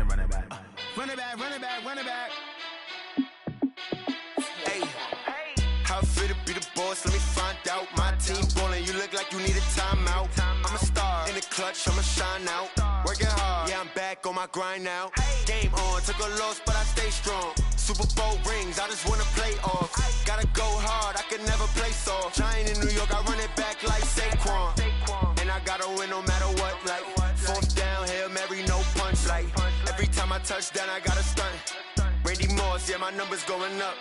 then run it back. Run it back, run it back, run it back. Hey, how I feel to be the boss, let me find out. My team ballin', you look like you need a timeout. I'm a star, in the clutch, I'ma shine out. Working hard, yeah, I'm back on my grind now. Game on, took a loss, but I stay strong. Super Bowl rings, I just wanna play off. Gotta go hard, I can never play soft. Giant in New York, I run it back like Saquon. And I gotta win no matter what, like fourth down, Hail Mary, no punch. Like every time I touch down, I gotta stunt. Randy Moss, yeah, my numbers going up.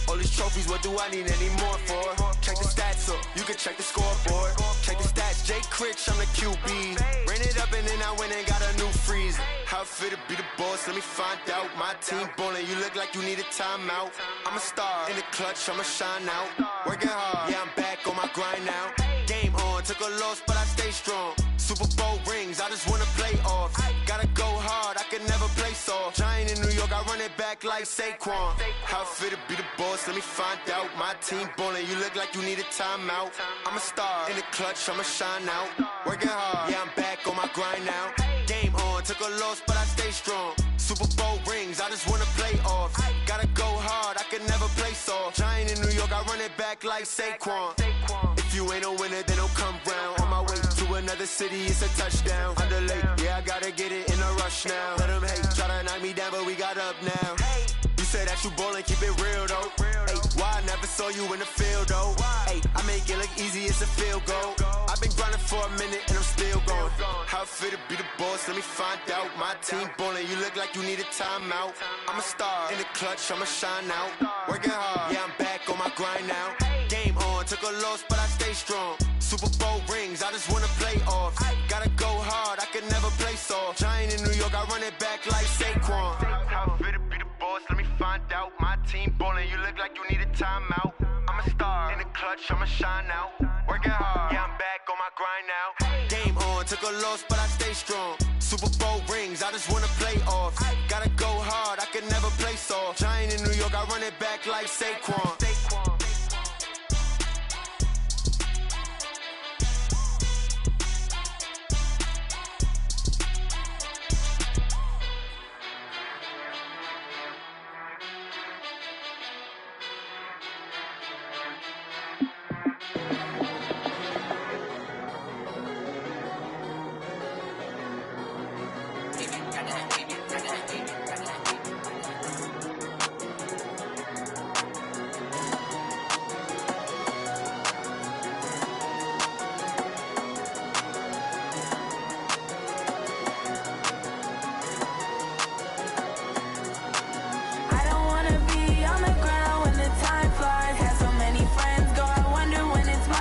All these trophies, what do I need any more for? Check the stats up, you can check the scoreboard. Check the stats, Jay Critch, I'm the QB. Ran it up and then I went and got a new freeze. How I feel to be the boss, let me find out. My team ballin', you look like you need a timeout. I'm a star, in the clutch, I'ma shine out. Working hard, yeah, I'm back on my grind now. Game on, took a loss, but I stay strong. Super Bowl rings, I just wanna play off. Gotta go hard, I can never play soft. Giant in New York, I run it back like Saquon. How I feel to be the boss, let me find out. My team ballin', you look like you need a timeout. I'm a star, in the clutch, I'ma shine out. Working hard, yeah, I'm back on my grind now. Game on, took a loss, but I stay strong. Super Bowl rings, I just wanna play off. Gotta go hard, I can never play soft. Giant in New York, I run it back like Saquon. If you ain't a winner, then don't come round. On my way to another city, it's a touchdown. Underlay, yeah, I gotta get it in a rush now. Let them hate, try to knock me down, but we got up now. You said that you ballin', keep it real though. Hey, why I never saw you in the field though? Hey, I make it look easy, it's a field goal. I've been grinding for a minute and I'm still going. How I feel to be the boss, let me find out. My team ballin', you look like you need a timeout. I'm a star, in the clutch, I'ma shine out. Working hard, yeah, I'm back on my grind now. Game on, took a loss, but I stay strong. Super Bowl rings, I just wanna play off. Gotta go hard, I can never play soft. Giant in New York, I run it back like Saquon. How I feel to be the boss, let me find out. My team ballin', you look like you need a timeout. I'm a star, in the clutch, I'ma shine out. Working hard, yeah, I'm back on my grind now. Game on, took a loss, but I stay strong. Super Bowl rings, I just wanna play off. Gotta go hard, I can never play soft. Giant in New York, I run it back like Saquon. I don't wanna be on the ground when the time flies. Had so many friends go, I wonder when it's my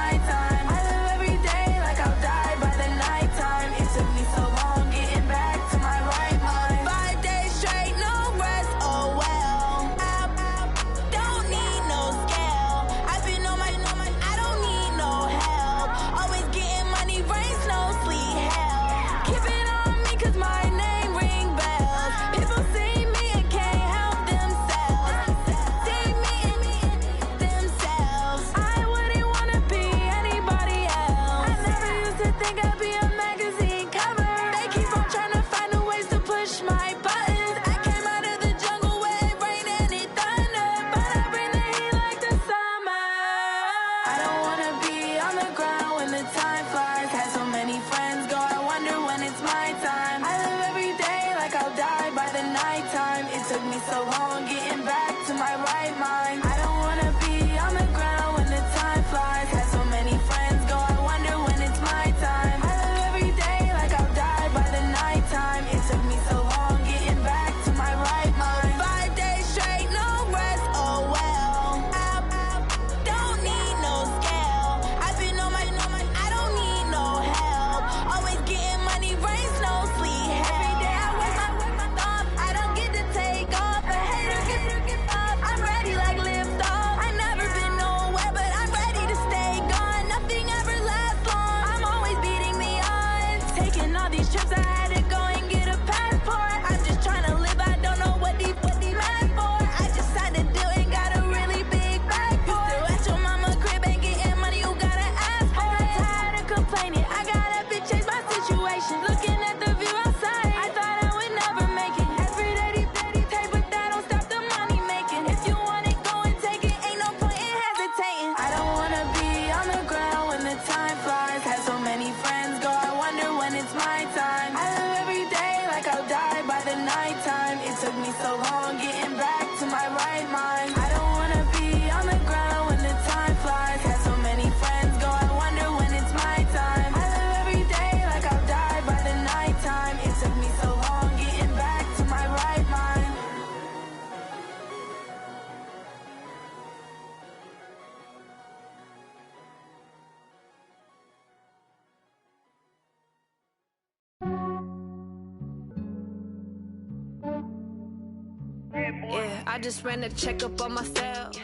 I just ran a checkup on myself.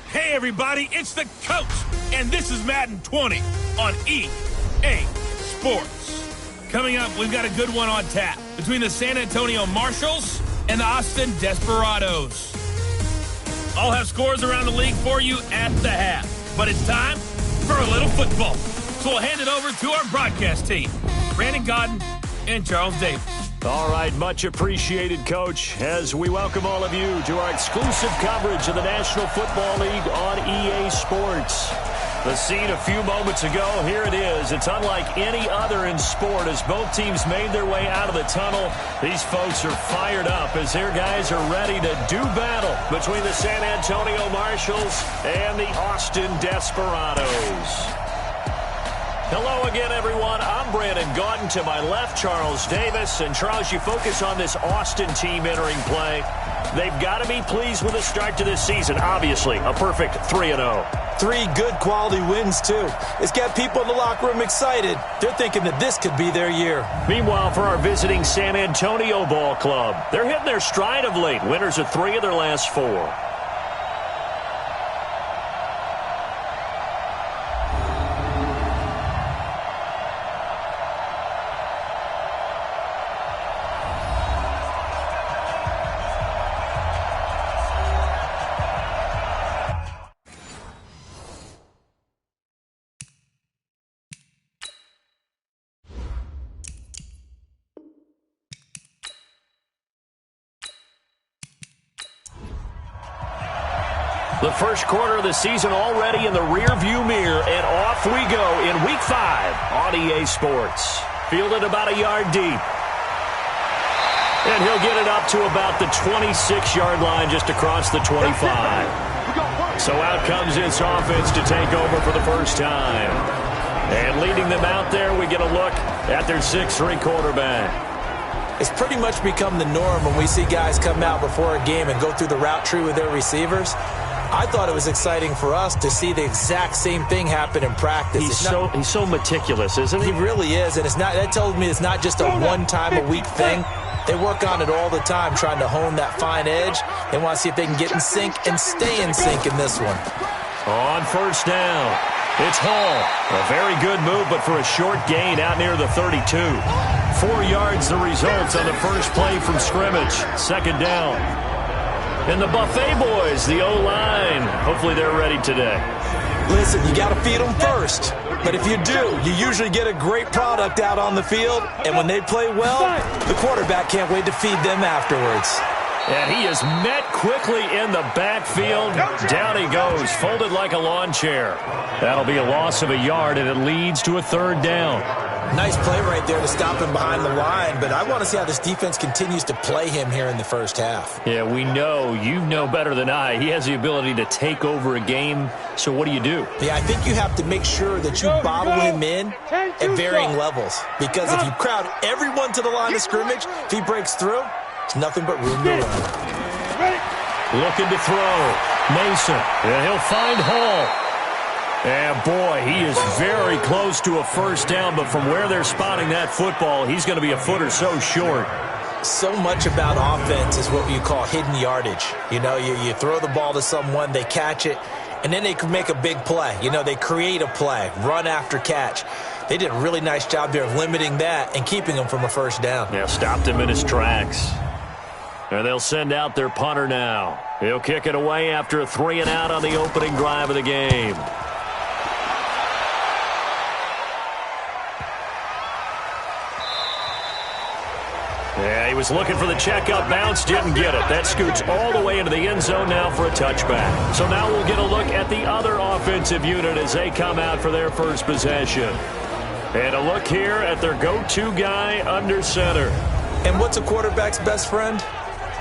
Hey everybody, it's the Coach, and this is Madden 20 on EA Sports. Coming up, we've got a good one on tap between the San Antonio Marshals and the Austin Desperados. I'll have scores around the league for you at the half, but it's time for a little football. So we'll hand it over to our broadcast team, Brandon Godden and Charles Davis. All right, much appreciated, Coach, as we welcome all of you to our exclusive coverage of the National Football League on EA Sports. The scene a few moments ago, here it is. It's unlike any other in sport as both teams made their way out of the tunnel. These folks are fired up as their guys are ready to do battle between the San Antonio Marshals and the Austin Desperados. Hello again, everyone. I'm Brandon Gaudin. To my left, Charles Davis. And Charles, you focus on this Austin team entering play. They've got to be pleased with the start to this season. Obviously, a perfect 3-0. 3 good quality wins, too. It's got people in the locker room excited. They're thinking that this could be their year. Meanwhile, for our visiting San Antonio Ball Club, they're hitting their stride of late. Winners of 3 of their last 4. The first quarter of the season already in the rear-view mirror, and off we go in Week 5 on EA Sports. Fielded about a yard deep. And he'll get it up to about the 26-yard line just across the 25. So out comes this offense to take over for the first time. And leading them out there, we get a look at their 6'3" quarterback. It's pretty much become the norm when we see guys come out before a game and go through the route tree with their receivers. I thought it was exciting for us to see the exact same thing happen in practice. He's so meticulous, isn't he? He really is, and that tells me it's not just a one-time-a-week thing. They work on it all the time, trying to hone that fine edge. They want to see if they can get in sync and stay in sync in this one. On first down, it's Hall. A very good move, but for a short gain out near the 32. 4 yards the results on the first play from scrimmage. Second down. And the Buffet boys, the O-line, hopefully they're ready today. Listen, you got to feed them first. But if you do, you usually get a great product out on the field. And when they play well, the quarterback can't wait to feed them afterwards. And he is met quickly in the backfield. Down he goes, folded like a lawn chair. That'll be a loss of a yard, and it leads to a third down. Nice play right there to stop him behind the line, but I want to see how this defense continues to play him here in the first half. Yeah, we know. You know better than I. He has the ability to take over a game, so what do you do? Yeah, I think you have to make sure that you bottle him in at varying levels, because if you crowd everyone to the line of scrimmage, if he breaks through, it's nothing but room to run. Looking to throw. Mason, and he'll find Hall. And, boy, he is very close to a first down, but from where they're spotting that football, he's going to be a foot or so short. So much about offense is what you call hidden yardage. You know, you throw the ball to someone, they catch it, and then they can make a big play. You know, they create a play, run after catch. They did a really nice job there of limiting that and keeping him from a first down. Yeah, stopped him in his tracks. And they'll send out their punter now. He'll kick it away after a 3-and-out on the opening drive of the game. Yeah, he was looking for the checkup bounce, didn't get it. That scoots all the way into the end zone now for a touchback. So now we'll get a look at the other offensive unit as they come out for their first possession. And a look here at their go-to guy under center. And what's a quarterback's best friend?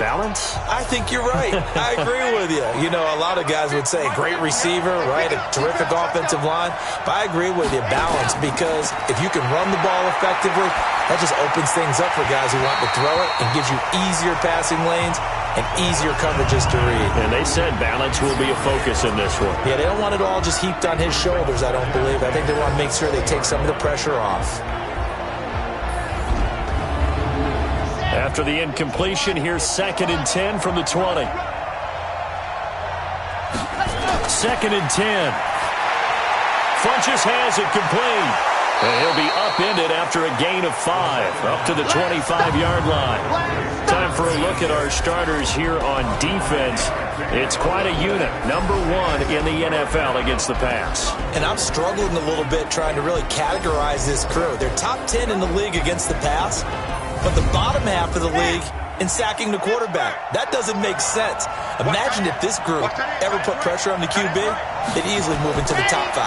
Balance? I think you're right. I agree with you. You know, a lot of guys would say great receiver, right? A terrific offensive line. But I agree with you, balance, because if you can run the ball effectively, that just opens things up for guys who want to throw it and gives you easier passing lanes and easier coverages to read. And they said balance will be a focus in this one. Yeah, they don't want it all just heaped on his shoulders, I don't believe. I think they want to make sure they take some of the pressure off. After the incompletion, here's 2nd and 10 from the 20. 2nd and 10. Funchess has it complete. And he'll be upended after a gain of 5, up to the 25-yard line. Time for a look at our starters here on defense. It's quite a unit, number 1 in the NFL against the pass. And I'm struggling a little bit trying to really categorize this crew. They're top 10 in the league against the pass, but the bottom half of the league in sacking the quarterback. That doesn't make sense. Imagine if this group ever put pressure on the QB, they'd easily move into the top 5.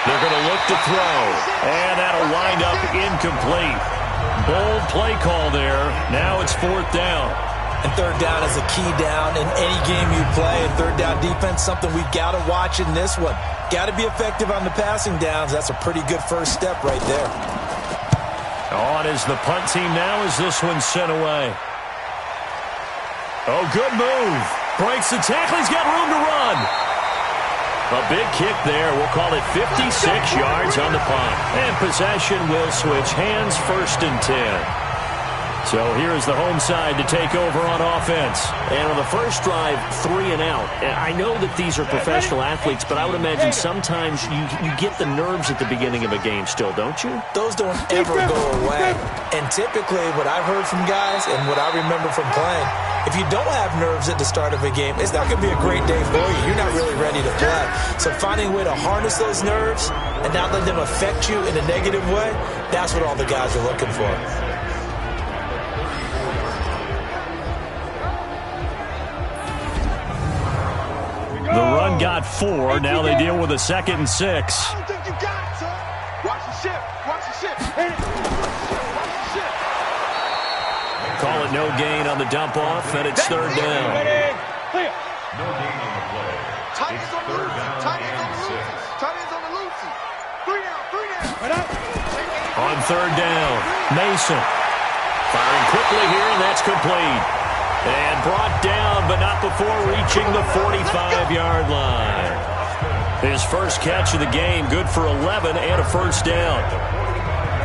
They're going to look to throw, and that'll wind up incomplete. Bold play call there. Now it's 4th down. And 3rd down is a key down in any game you play. And 3rd down defense, something we've got to watch in this one. Got to be effective on the passing downs. That's a pretty good first step right there. On is the punt team now as this one's sent away. Oh, good move. Breaks the tackle. He's got room to run. A big kick there. We'll call it 56 yards on the punt. And possession will switch hands, 1st and 10. So here's the home side to take over on offense. And on the first drive, 3 and out. I know that these are professional athletes, but I would imagine sometimes you get the nerves at the beginning of a game still, don't you? Those don't ever go away. And typically what I've heard from guys and what I remember from playing, if you don't have nerves at the start of a game, it's not going to be a great day for you. You're not really ready to play. So finding a way to harness those nerves and not let them affect you in a negative way, that's what all the guys are looking for. The run got 4. Now they deal with a 2nd and 6. I don't think you got it, son. Watch the ship. Watch the ship. Watch the ship. Call it no gain on the dump off, and it's 3rd down. Clear. No gain on the play. Tight ends on the loosey. Tight ends on the loosey. Tight ends on the loosey. 3 down. 3 down. Right up. On 3rd down, Mason. Firing quickly here, and that's complete. And brought down, but not before reaching the 45-yard line. His first catch of the game, good for 11 and a 1st down.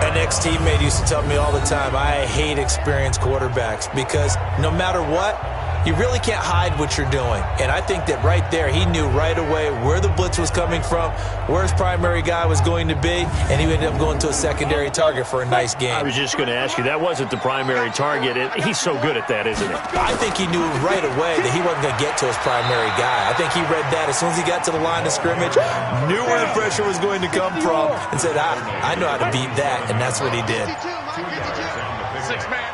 An ex-teammate used to tell me all the time, I hate experienced quarterbacks because no matter what, you really can't hide what you're doing. And I think that right there, he knew right away where the blitz was coming from, where his primary guy was going to be, and he ended up going to a secondary target for a nice game. I was just going to ask you, that wasn't the primary target. He's so good at that, isn't he? I think he knew right away that he wasn't going to get to his primary guy. I think he read that as soon as he got to the line of scrimmage, knew where the pressure was going to come from, and said, I know how to beat that, and that's what he did. 6 man.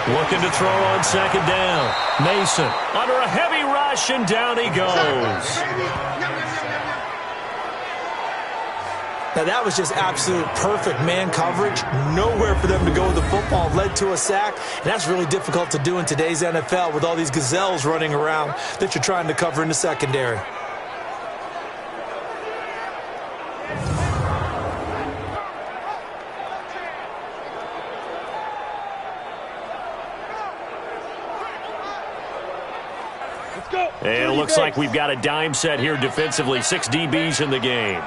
Looking to throw on 2nd down. Mason under a heavy rush, and down he goes. Now, that was just absolute perfect man coverage. Nowhere for them to go with the football. Led to a sack. And that's really difficult to do in today's NFL with all these gazelles running around that you're trying to cover in the secondary. And it looks like we've got a dime set here defensively. 6 DBs in the game.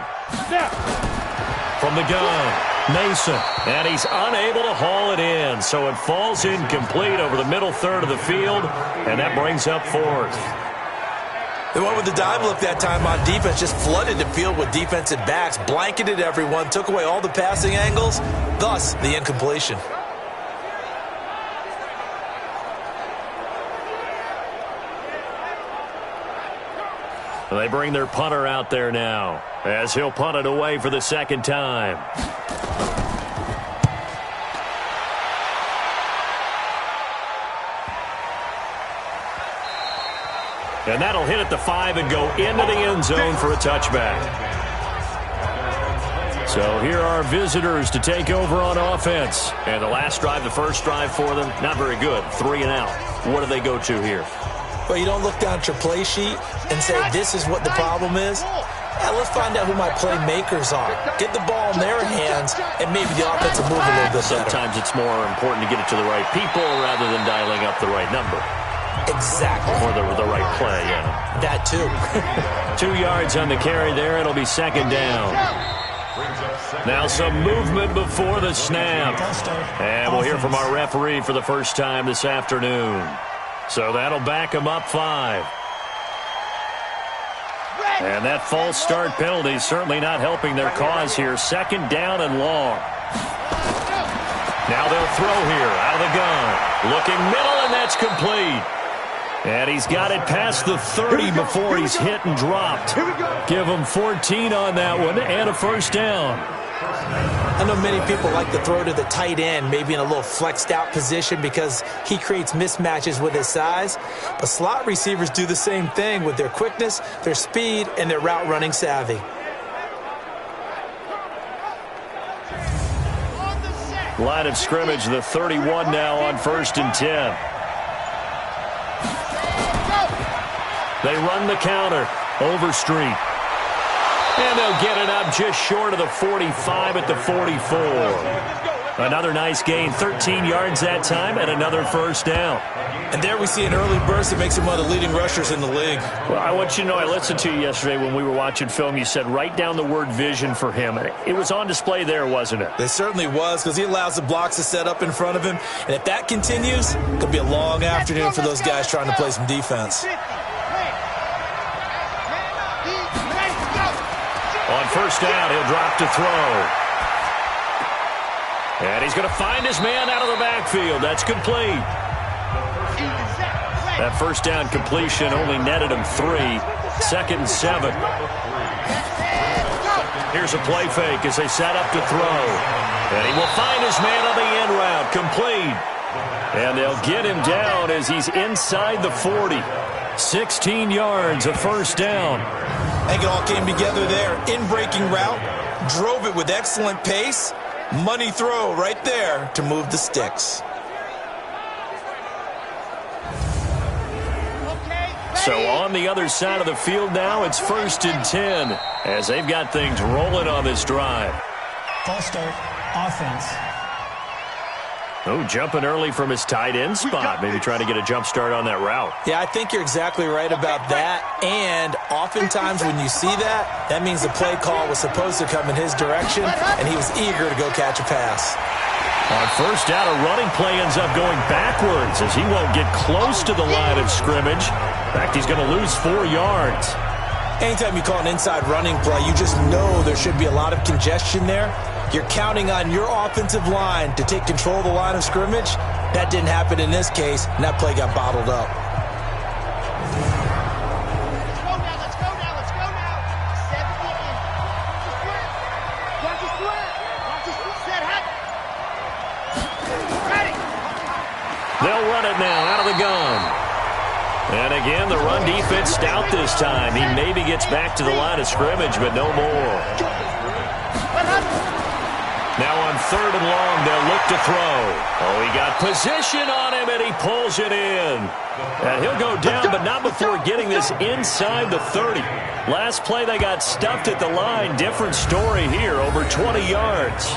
From the gun, Mason. And he's unable to haul it in. So it falls incomplete over the middle third of the field. And that brings up 4th. The one with the dime look that time on defense just flooded the field with defensive backs, blanketed everyone, took away all the passing angles, thus the incompletion. They bring their punter out there now as he'll punt it away for the 2nd time. And that'll hit at the 5 and go into the end zone for a touchback. So here are visitors to take over on offense. And the last drive, the first drive for them, not very good. 3 and out. What do they go to here? Well, you don't look down at your play sheet and say, this is what the problem is. Let's find out who my playmakers are. Get the ball in their hands, and maybe the offense will move a little bit better. Sometimes it's more important to get it to the right people rather than dialing up the right number. Exactly. Or the right play, yeah. That too. 2 yards on the carry there. It'll be 2nd down. Now some movement before the snap. And we'll hear from our referee for the first time this afternoon. So that'll back him up 5. And that false start penalty is certainly not helping their cause here. 2nd down and long. Now they'll throw here out of the gun. Looking middle, and that's complete. And he's got it past the 30 before he's hit and dropped. Give him 14 on that one and a first down. I know many people like to throw to the tight end, maybe in a little flexed out position because he creates mismatches with his size. But slot receivers do the same thing with their quickness, their speed, and their route running savvy. Line of scrimmage, the 31 now on 1st and 10. They run the counter. Overstreet. And they'll get it up just short of the 45 at the 44. Another nice gain, 13 yards that time, and another first down. And there we see an early burst that makes him one of the leading rushers in the league. Well, I want you to know, I listened to you yesterday when we were watching film. You said write down the word vision for him. It was on display there, wasn't it? It certainly was, because he allows the blocks to set up in front of him. And if that continues, it could be a long afternoon for those guys trying to play some defense. On 1st down, he'll drop to throw. And he's going to find his man out of the backfield. That's complete. That first down completion only netted him 3. 2nd and 7. Here's a play fake as they set up to throw. And he will find his man on the end route. Complete. And they'll get him down as he's inside the 40. 16 yards, a first down. I think it all came together there. In-breaking route, drove it with excellent pace. Money throw right there to move the sticks. So on the other side of the field now, it's 1st and 10 as they've got things rolling on this drive. False start, offense. Oh, jumping early from his tight end spot. Maybe trying to get a jump start on that route. Yeah, I think you're exactly right about that. And oftentimes when you see that, that means the play call was supposed to come in his direction, and he was eager to go catch a pass. On 1st down, a running play ends up going backwards as he won't get close to the line of scrimmage. In fact, he's going to lose 4 yards. Anytime you call an inside running play, you just know there should be a lot of congestion there. You're counting on your offensive line to take control of the line of scrimmage. That didn't happen in this case, and that play got bottled up. Let's go now. 7 They'll run it now out of the gun. And again, the run defense stout this time. He maybe gets back to the line of scrimmage, but no more. Now on 3rd and long, they'll look to throw. Oh, he got position on him, and he pulls it in. And he'll go down, but not before getting this inside the 30. Last play, they got stuffed at the line. Different story here, over 20 yards.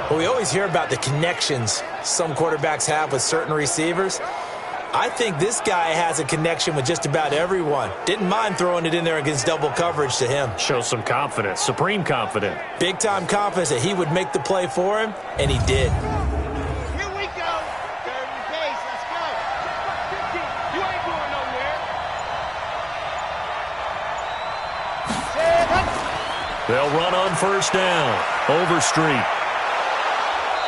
Well, we always hear about the connections some quarterbacks have with certain receivers. I think this guy has a connection with just about everyone. Didn't mind throwing it in there against double coverage to him. Shows some confidence, supreme confidence. Big-time confidence that he would make the play for him, and he did. Here we go. 3rd and base. Let's go. You ain't going nowhere. They'll run on 1st down. Overstreet.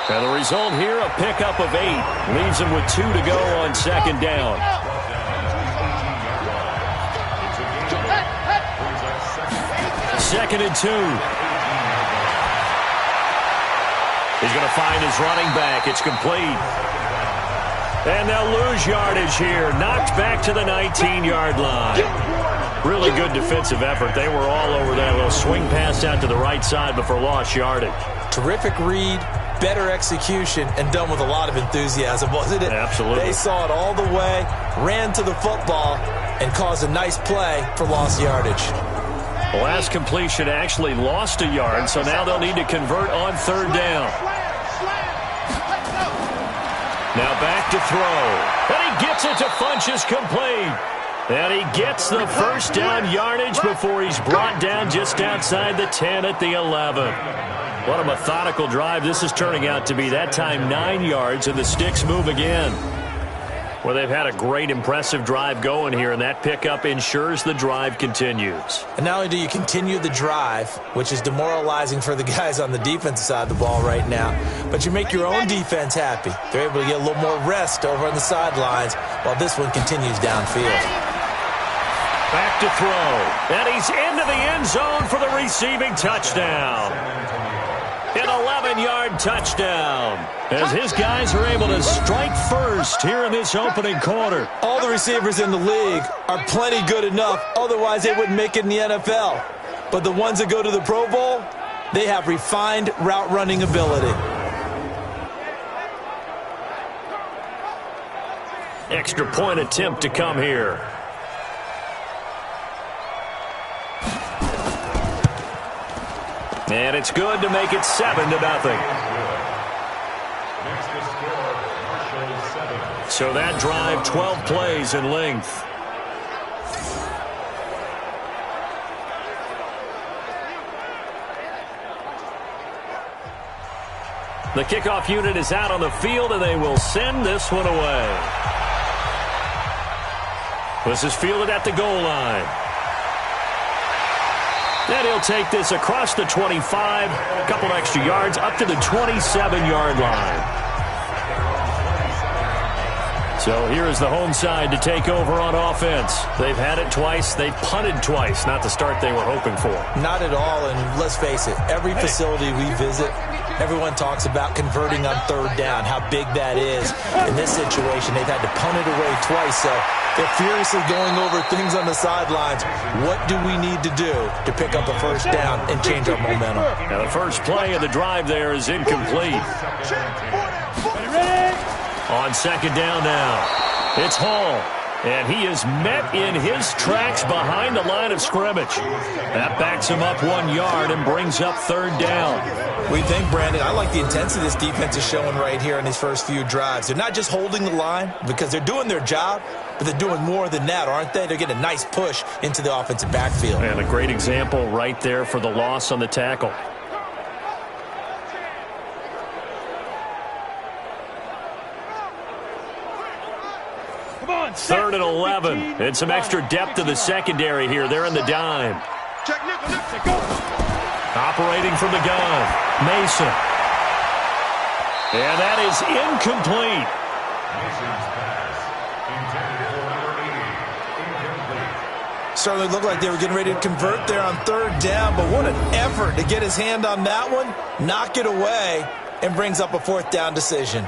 And the result here, a pickup of 8. Leaves them with 2 to go on 2nd down. 2nd and 2. He's going to find his running back. It's complete. And they'll lose yardage here. Knocked back to the 19-yard line. Really good defensive effort. They were all over that little swing pass out to the right side before lost yardage. Terrific read. Better execution, and done with a lot of enthusiasm, wasn't it? Absolutely. They saw it all the way, ran to the football, and caused a nice play for lost yardage. The last completion actually lost a yard, so now they'll need to convert on 3rd down. Now back to throw. And he gets it to Funchess complete. And he gets the first down yardage before he's brought down just outside the 10 at the 11. What a methodical drive this is turning out to be. That time 9 yards, and the sticks move again. Well, they've had a great, impressive drive going here, and that pickup ensures the drive continues. And not only do you continue the drive, which is demoralizing for the guys on the defensive side of the ball right now, but you make your own defense happy. They're able to get a little more rest over on the sidelines while this one continues downfield. Back to throw, and he's into the end zone for the receiving touchdown. An 11-yard touchdown as his guys are able to strike first here in this opening quarter. All the receivers in the league are plenty good enough, otherwise they wouldn't make it in the NFL. But the ones that go to the Pro Bowl, they have refined route running ability. Extra point attempt to come here. And it's good to make it 7-0. So that drive, 12 plays in length. The kickoff unit is out on the field, and they will send this one away. This is fielded at the goal line. And he'll take this across the 25, a couple extra yards, up to the 27-yard line. So here is the home side to take over on offense. They've had it twice. They've punted twice. Not the start they were hoping for. Not at all, and let's face it, every facility we visit, everyone talks about converting on third down, how big that is. In this situation, they've had to punt it away twice, so they're furiously going over things on the sidelines. What do we need to do to pick up a first down and change our momentum? Now the first play of the drive there is incomplete. On second down now, it's Hall. And he is met in his tracks behind the line of scrimmage. That backs him up 1 yard and brings up third down. We think, Brandon, I like the intensity this defense is showing right here in these first few drives. They're not just holding the line because they're doing their job, but they're doing more than that, aren't they? They're getting a nice push into the offensive backfield. And a great example right there for the loss on the tackle. Third and 11, and some extra depth to the secondary here. They're in the dime. Operating from the gun, Mason. And that is incomplete. Certainly looked like they were getting ready to convert there on third down, but what an effort to get his hand on that one, knock it away, and brings up a fourth down decision.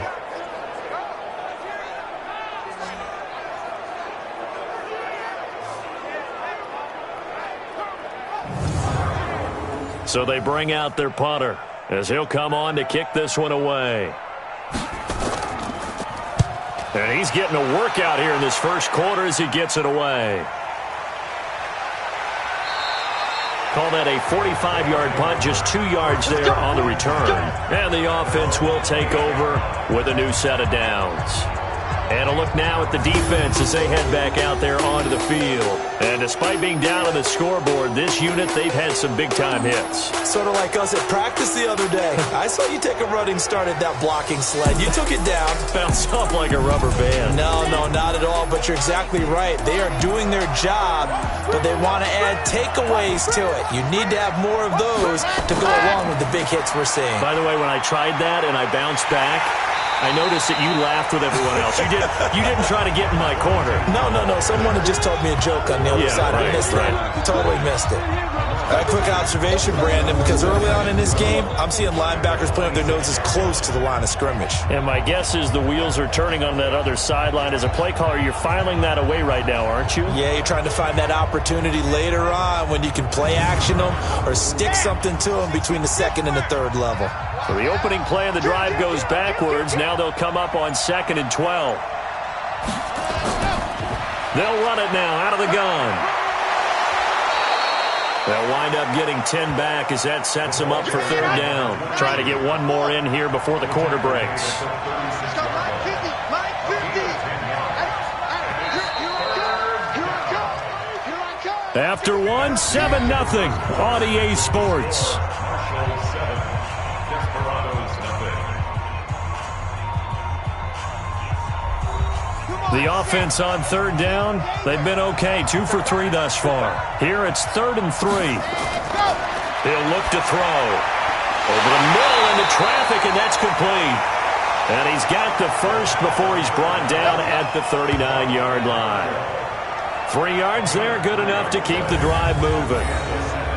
So they bring out their punter as he'll come on to kick this one away. And he's getting a workout here in this first quarter as he gets it away. Call that a 45-yard punt, just 2 yards there on the return. And the offense will take over with a new set of downs. And a look now at the defense as they head back out there onto the field. And despite being down on the scoreboard, this unit, they've had some big-time hits. Sort of like us at practice the other day. I saw you take a running start at that blocking sled. You took it down. Bounced off like a rubber band. No, not at all, but you're exactly right. They are doing their job, but they want to add takeaways to it. You need to have more of those to go along with the big hits we're seeing. By the way, when I tried that and I bounced back, I noticed that you laughed with everyone else. You didn't try to get in my corner. No. Someone had just told me a joke on the other side. I missed it. Totally missed it. A quick observation, Brandon, because early on in this game, I'm seeing linebackers putting up their noses close to the line of scrimmage. And my guess is the wheels are turning on that other sideline. As a play caller, you're filing that away right now, aren't you? Yeah, you're trying to find that opportunity later on when you can play action them or stick something to them between the second and the third level. So the opening play of the drive goes backwards. Now they'll come up on 2nd and 12. They'll run it now out of the gun. They'll wind up getting 10 back as that sets them up for third down. Try to get one more in here before the quarter breaks. After one, 7-0 on EA Sports. The offense on third down, they've been okay. 2 for 3 thus far. Here it's 3rd and 3. He'll look to throw. Over the middle into traffic, and that's complete. And he's got the first before he's brought down at the 39-yard line. 3 yards there, good enough to keep the drive moving.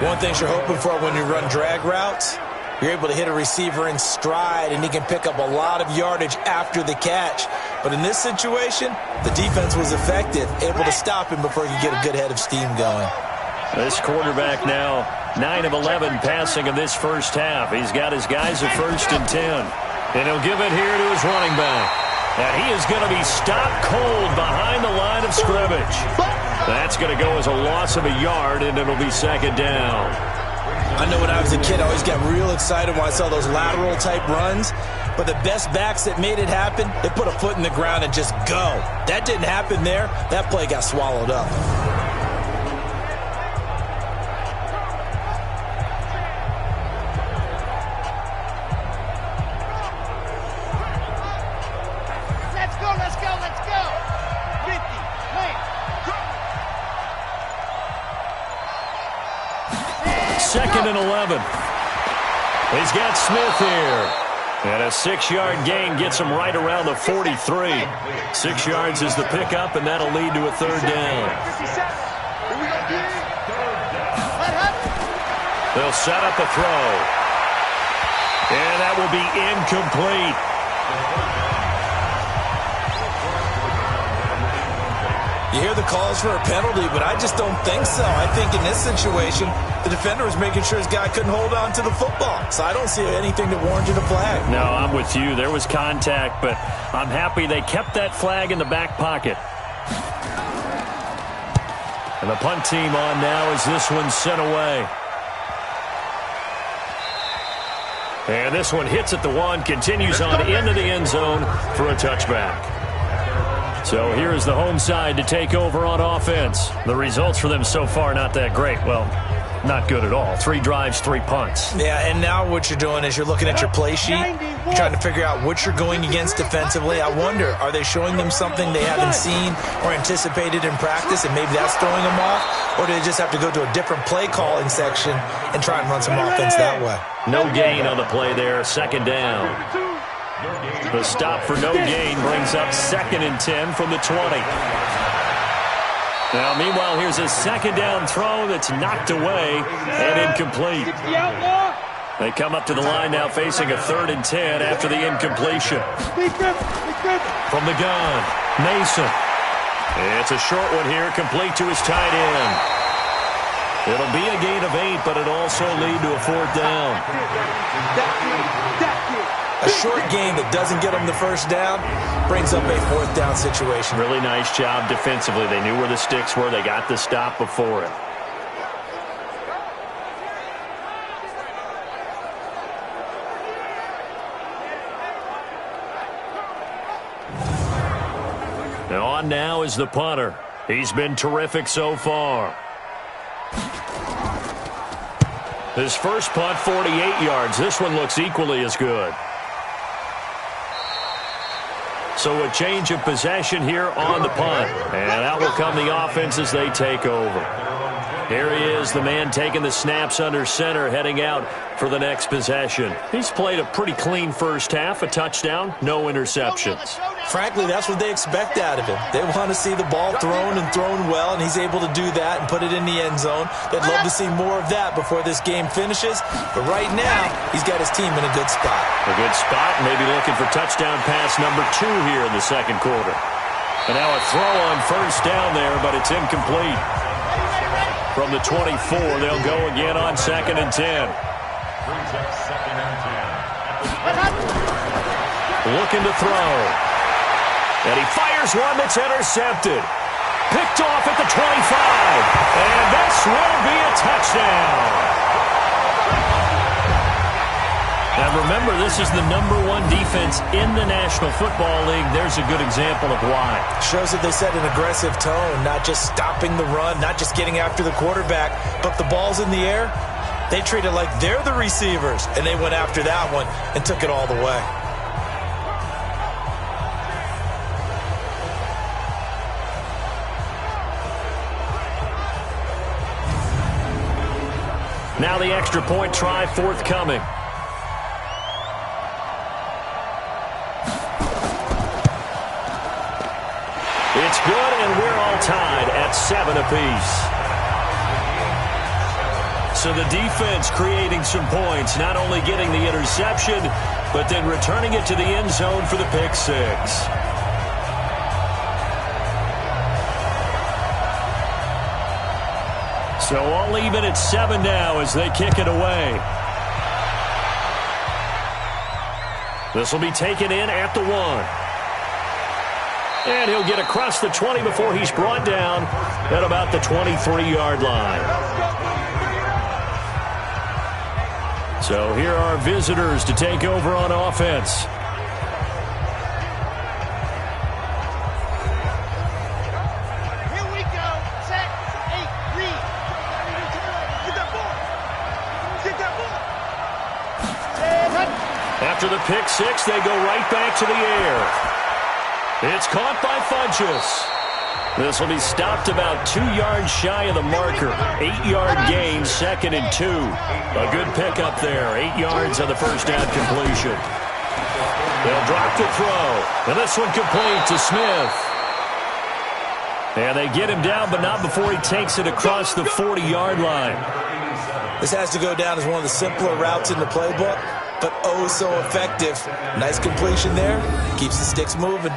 One thing you're hoping for when you run drag routes, you're able to hit a receiver in stride, and he can pick up a lot of yardage after the catch. But in this situation, the defense was effective, able to stop him before he could get a good head of steam going. This quarterback now 9 of 11 passing in this first half. He's got his guys at 1st and 10. And he'll give it here to his running back. And he is going to be stopped cold behind the line of scrimmage. That's going to go as a loss of a yard, and it'll be 2nd down. I know when I was a kid, I always got real excited when I saw those lateral-type runs. But the best backs that made it happen, they put a foot in the ground and just go. That didn't happen there. That play got swallowed up. Let's go. 50, man. 2nd and 11. He's got Smith here. And a 6-yard gain gets him right around the 43. 6 yards is the pickup, and that'll lead to a 3rd down. They'll set up a throw. And that will be incomplete. You hear the calls for a penalty, but I just don't think so. I think in this situation, the defender was making sure his guy couldn't hold on to the football. So I don't see anything that warranted a flag. No, I'm with you. There was contact, but I'm happy they kept that flag in the back pocket. And the punt team on now as this one's sent away. And this one hits at the 1, continues on into the end zone for a touchback. So here is the home side to take over on offense. The results for them so far not that great. Well, not good at all. 3 drives, 3 punts. Yeah, and now what you're doing is you're looking at your play sheet, trying to figure out what you're going against defensively. I wonder, are they showing them something they haven't seen or anticipated in practice, and maybe that's throwing them off? Or do they just have to go to a different play calling section and try and run some offense that way? No gain on the play there. 2nd down. The stop for no gain brings up 2nd and 10 from the 20. Now, meanwhile, here's a 2nd down throw that's knocked away and incomplete. They come up to the line now facing a 3rd and 10 after the incompletion. From the gun, Mason. It's a short one here, complete to his tight end. It'll be a gain of 8, but it'll also lead to a 4th down. A short game that doesn't get them the first down brings up a 4th down situation. Really nice job defensively. They knew where the sticks were. They got the stop before it. Now on now is the punter. He's been terrific so far. His first punt, 48 yards. This one looks equally as good. So a change of possession here on the punt. And out will come the offense as they take over. Here he is, the man taking the snaps under center, heading out for the next possession. He's played a pretty clean first half, a touchdown, no interceptions. Frankly, that's what they expect out of him. They want to see the ball thrown and thrown well, and he's able to do that and put it in the end zone. They'd love to see more of that before this game finishes. But right now, he's got his team in a good spot. A good spot, maybe looking for touchdown pass number 2 here in the 2nd quarter. And now a throw on 1st down there, but it's incomplete. From the 24, they'll go again on 2nd and 10. Looking to throw. And he fires one that's intercepted. Picked off at the 25. And this will be a touchdown. And remember, this is the #1 defense in the National Football League. There's a good example of why. Shows that they set an aggressive tone, not just stopping the run, not just getting after the quarterback, but the ball's in the air. They treat it like they're the receivers, and they went after that one and took it all the way. Now the extra point try forthcoming. It's good, and we're all tied at 7 apiece. So the defense creating some points, not only getting the interception, but then returning it to the end zone for the pick six. So all even at 7 now as they kick it away. This will be taken in at the 1. And he'll get across the 20 before he's brought down at about the 23-yard line. So here are visitors to take over on offense. Here we go. Set, 8, read. Get that ball. Get that ball. After the pick six, they go right back to the air. It's caught by Funchess. This will be stopped about 2 yards shy of the marker. 8-yard gain, 2nd and 2. A good pickup there. 8 yards on the first down completion. They'll drop the throw. And this one complete to Smith. And they get him down, but not before he takes it across the 40-yard line. This has to go down as one of the simpler routes in the playbook, but oh so effective. Nice completion there. Keeps the sticks moving.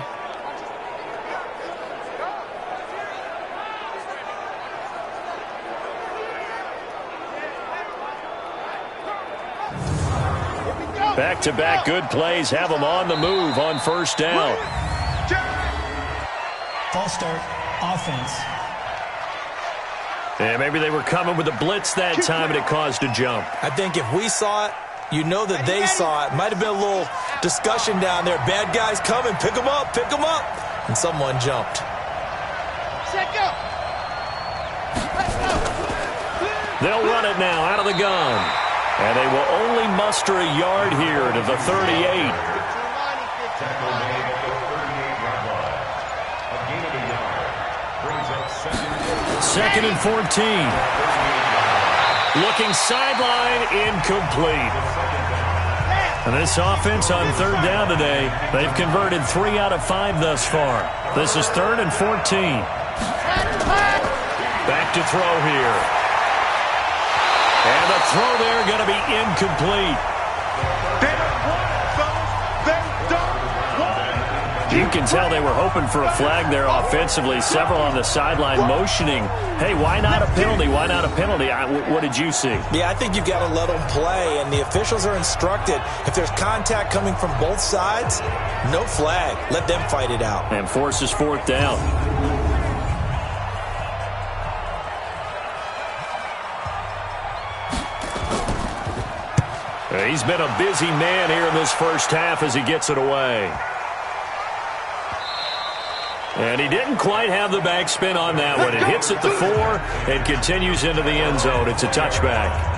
Back-to-back good plays have them on the move on first down. False start, offense. And maybe they were coming with a blitz that time and it caused a jump. I think if we saw it, you know that they saw it. Might have been a little discussion down there. Bad guys coming, pick them up, pick them up. And someone jumped. Set, go. They'll run it now out of the gun. And they will only muster a yard here to the 38. Second and 14. Looking sideline, incomplete. And this offense on third down today, they've converted 3 out of 5 thus far. This is 3rd and 14. Back to throw here. And the throw there going to be incomplete. You can tell they were hoping for a flag there offensively. Several on the sideline motioning, hey, why not a penalty? Why not a penalty? What did you see? Yeah, I think you've got to let them play, and the officials are instructed if there's contact coming from both sides, no flag. Let them fight it out. And forces 4th down. He's been a busy man here in this first half as he gets it away. And he didn't quite have the backspin on that one. It hits at the 4 and continues into the end zone. It's a touchback.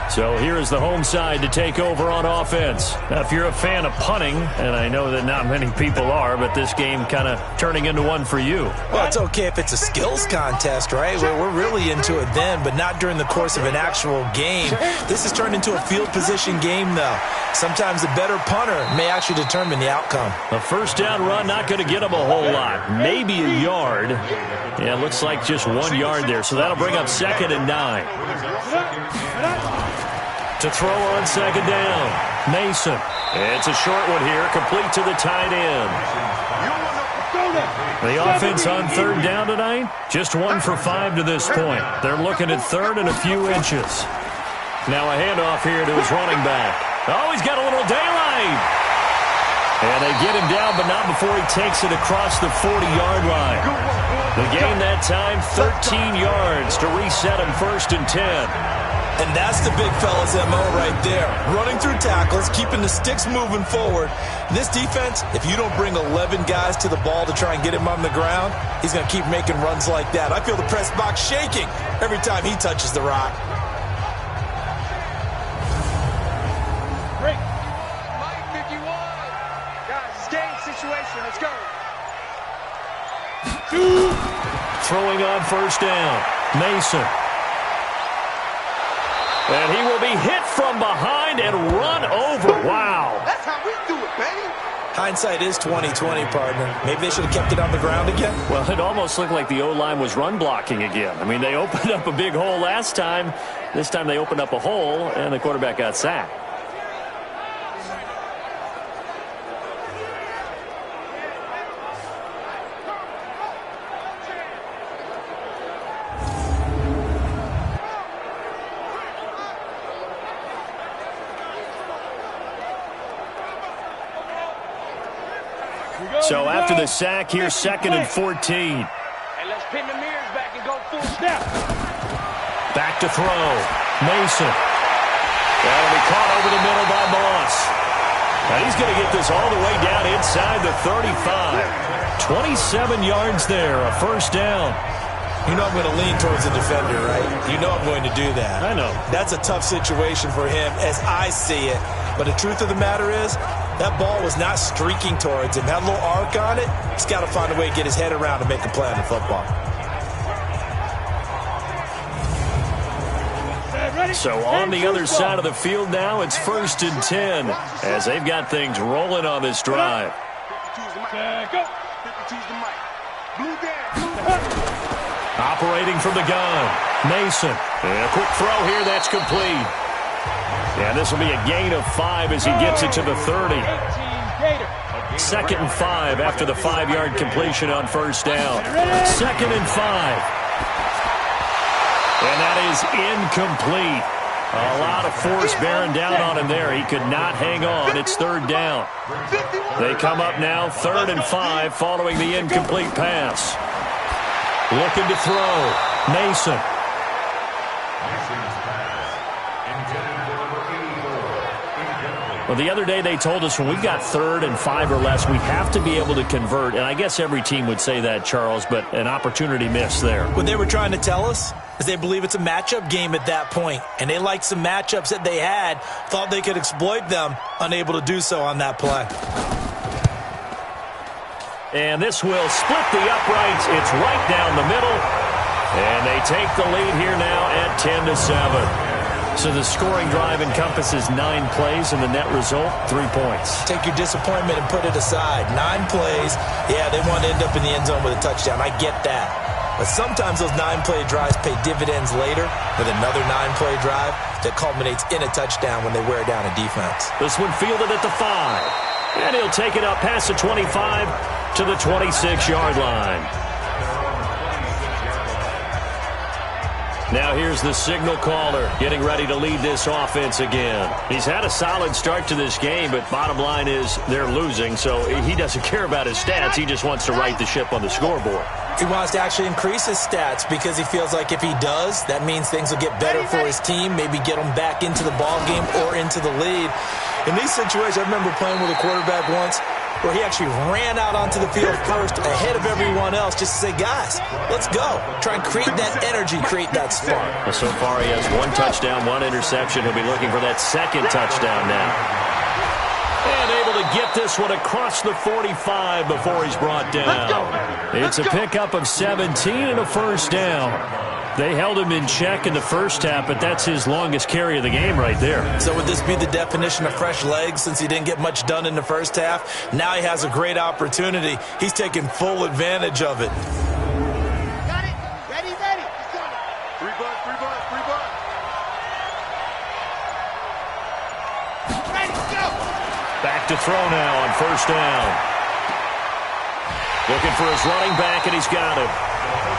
So here is the home side to take over on offense. Now, if you're a fan of punting, and I know that not many people are, but this game kind of turning into one for you. Well, it's okay if it's a skills contest, right? We're really into it then, but not during the course of an actual game. This has turned into a field position game, though. Sometimes the better punter may actually determine the outcome. A first down run, not going to get him a whole lot. Maybe a yard. Yeah, it looks like just 1 yard there. So that'll bring up 2nd and 9. To throw on 2nd down, Mason. It's a short one here, complete to the tight end. The offense on 3rd down tonight, just 1 for 5 to this point. They're looking at 3rd and a few inches. Now a handoff here to his running back. Oh, he's got a little daylight. And they get him down, but not before he takes it across the 40-yard line. The gain that time, 13 yards to reset him 1st and 10. And that's the big fella's MO right there. Running through tackles, keeping the sticks moving forward. This defense, if you don't bring 11 guys to the ball to try and get him on the ground, he's going to keep making runs like that. I feel the press box shaking every time he touches the rock. Break. Mike 51. Guys, it's game situation. Let's go. Throwing on first down. Mason. And he will be hit from behind and run over. Wow. That's how we do it, baby. Hindsight is 20/20, partner. Maybe they should have kept it on the ground again. Well, it almost looked like the O-line was run blocking again. I mean, they opened up a big hole last time. This time they opened up a hole, and the quarterback got sacked. So after the sack, here's 2nd and 14. And let's pin the mirrors back and go full step. Back to throw. Mason. That'll be caught over the middle by Moss. And he's going to get this all the way down inside the 35. 27 yards there, a first down. You know I'm going to lean towards the defender, right? You know I'm going to do that. I know. That's a tough situation for him as I see it. But the truth of the matter is, that ball was not streaking towards him. Had a little arc on it. He's got to find a way to get his head around and make a play on the football. So on the other side of the field now, it's 1st and 10 as they've got things rolling on this drive. Operating from the gun. Mason. And a quick throw here. That's complete. And this will be a gain of 5 as he gets it to the 30. 2nd and 5 after the 5-yard completion on first down. 2nd and 5. And that is incomplete. A lot of force bearing down on him there. He could not hang on. It's 3rd down. They come up now 3rd and 5 following the incomplete pass. Looking to throw. Mason. Well, the other day they told us when we've got 3rd and 5 or less, we have to be able to convert. And I guess every team would say that, Charles, but an opportunity missed there. What they were trying to tell us is they believe it's a matchup game at that point. And they liked some matchups that they had, thought they could exploit them, unable to do so on that play. And this will split the uprights. It's right down the middle. And they take the lead here now at 10-7. So the scoring drive encompasses 9 plays, and the net result, 3 points. Take your disappointment and put it aside. 9 plays, yeah, they want to end up in the end zone with a touchdown. I get that. But sometimes those 9-play drives pay dividends later with another 9-play drive that culminates in a touchdown when they wear down a defense. This one fielded at the 5. And he'll take it up past the 25 to the 26-yard line. Now here's the signal caller getting ready to lead this offense again. He's had a solid start to this game, but bottom line is they're losing, so he doesn't care about his stats. He just wants to right the ship on the scoreboard. He wants to actually increase his stats because he feels like if he does, that means things will get better for his team, maybe get them back into the ball game or into the lead. In these situations, I remember playing with a quarterback once where he actually ran out onto the field first ahead of everyone else just to say, guys, let's go. Try and create that energy, create that spark. Well, so far he has 1 touchdown, 1 interception. He'll be looking for that 2nd touchdown now. And able to get this one across the 45 before he's brought down. It's a pickup of 17 and a first down. They held him in check in the first half, but that's his longest carry of the game right there. So would this be the definition of fresh legs since he didn't get much done in the first half? Now he has a great opportunity. He's taking full advantage of it. Got it. Ready, ready. He's got it. Free bud, free bud, free bud. Ready, go. Back to throw now on first down. Looking for his running back, and he's got him.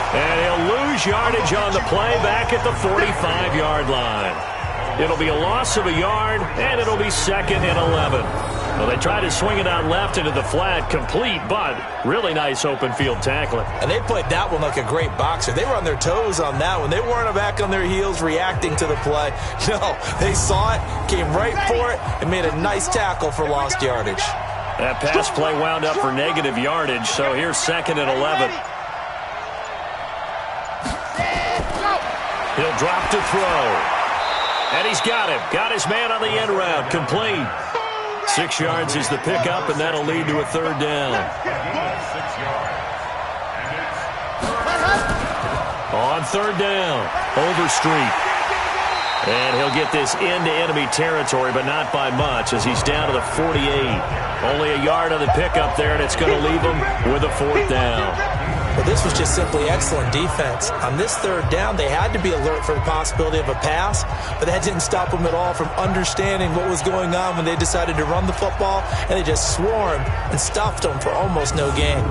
And he'll lose yardage on the play back at the 45-yard line. It'll be a loss of a yard, and it'll be 2nd and 11. Well, they tried to swing it out left into the flat, complete, but really nice open field tackling. And they played that one like a great boxer. They were on their toes on that one. They weren't back on their heels reacting to the play. No, they saw it, came right for it, and made a nice tackle for lost yardage. That pass play wound up for negative yardage, so here's 2nd and 11. He'll drop to throw. And he's got him. Got his man on the end route. Complete. 6 yards is the pickup, and that'll lead to a 3rd down. On 3rd down, Overstreet. And he'll get this into enemy territory, but not by much, as he's down to the 48. Only a yard on the pickup there, and it's going to leave him with a 4th down. Well, this was just simply excellent defense. On this 3rd down, they had to be alert for the possibility of a pass, but that didn't stop them at all from understanding what was going on when they decided to run the football, and they just swarmed and stuffed them for almost no gain.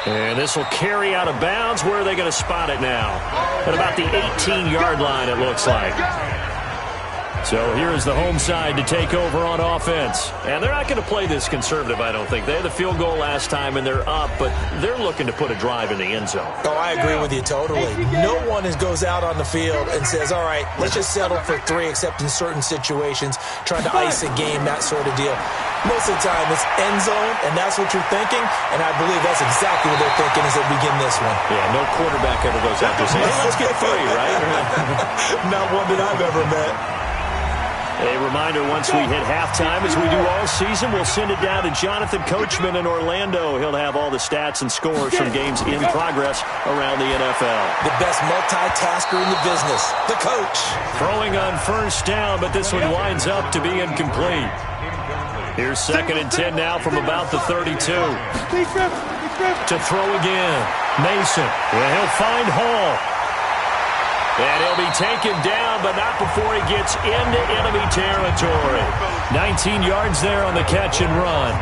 And this will carry out of bounds. Where are they going to spot it now? At about the 18-yard line, it looks like. So here's the home side to take over on offense. And they're not going to play this conservative, I don't think. They had the field goal last time, and they're up, but they're looking to put a drive in the end zone. Oh, I agree with you totally. No one goes out on the field and says, all right, let's just settle for 3, except in certain situations, trying to ice a game, that sort of deal. Most of the time, it's end zone, and that's what you're thinking, and I believe that's exactly what they're thinking as they begin this one. Yeah, no quarterback ever goes out there saying, hey, let's get 3, right? Not one that I've ever met. A reminder, once we hit halftime, as we do all season, we'll send it down to Jonathan Coachman in Orlando. He'll have all the stats and scores from games in progress around the NFL. The best multitasker in the business, the coach. Throwing on 1st down, but this one winds up to be incomplete. Here's 2nd and 10 now from about the 32. To throw again. Mason. Well, he'll find Hall. And he'll be taken down, but not before he gets into enemy territory. 19 yards there on the catch and run.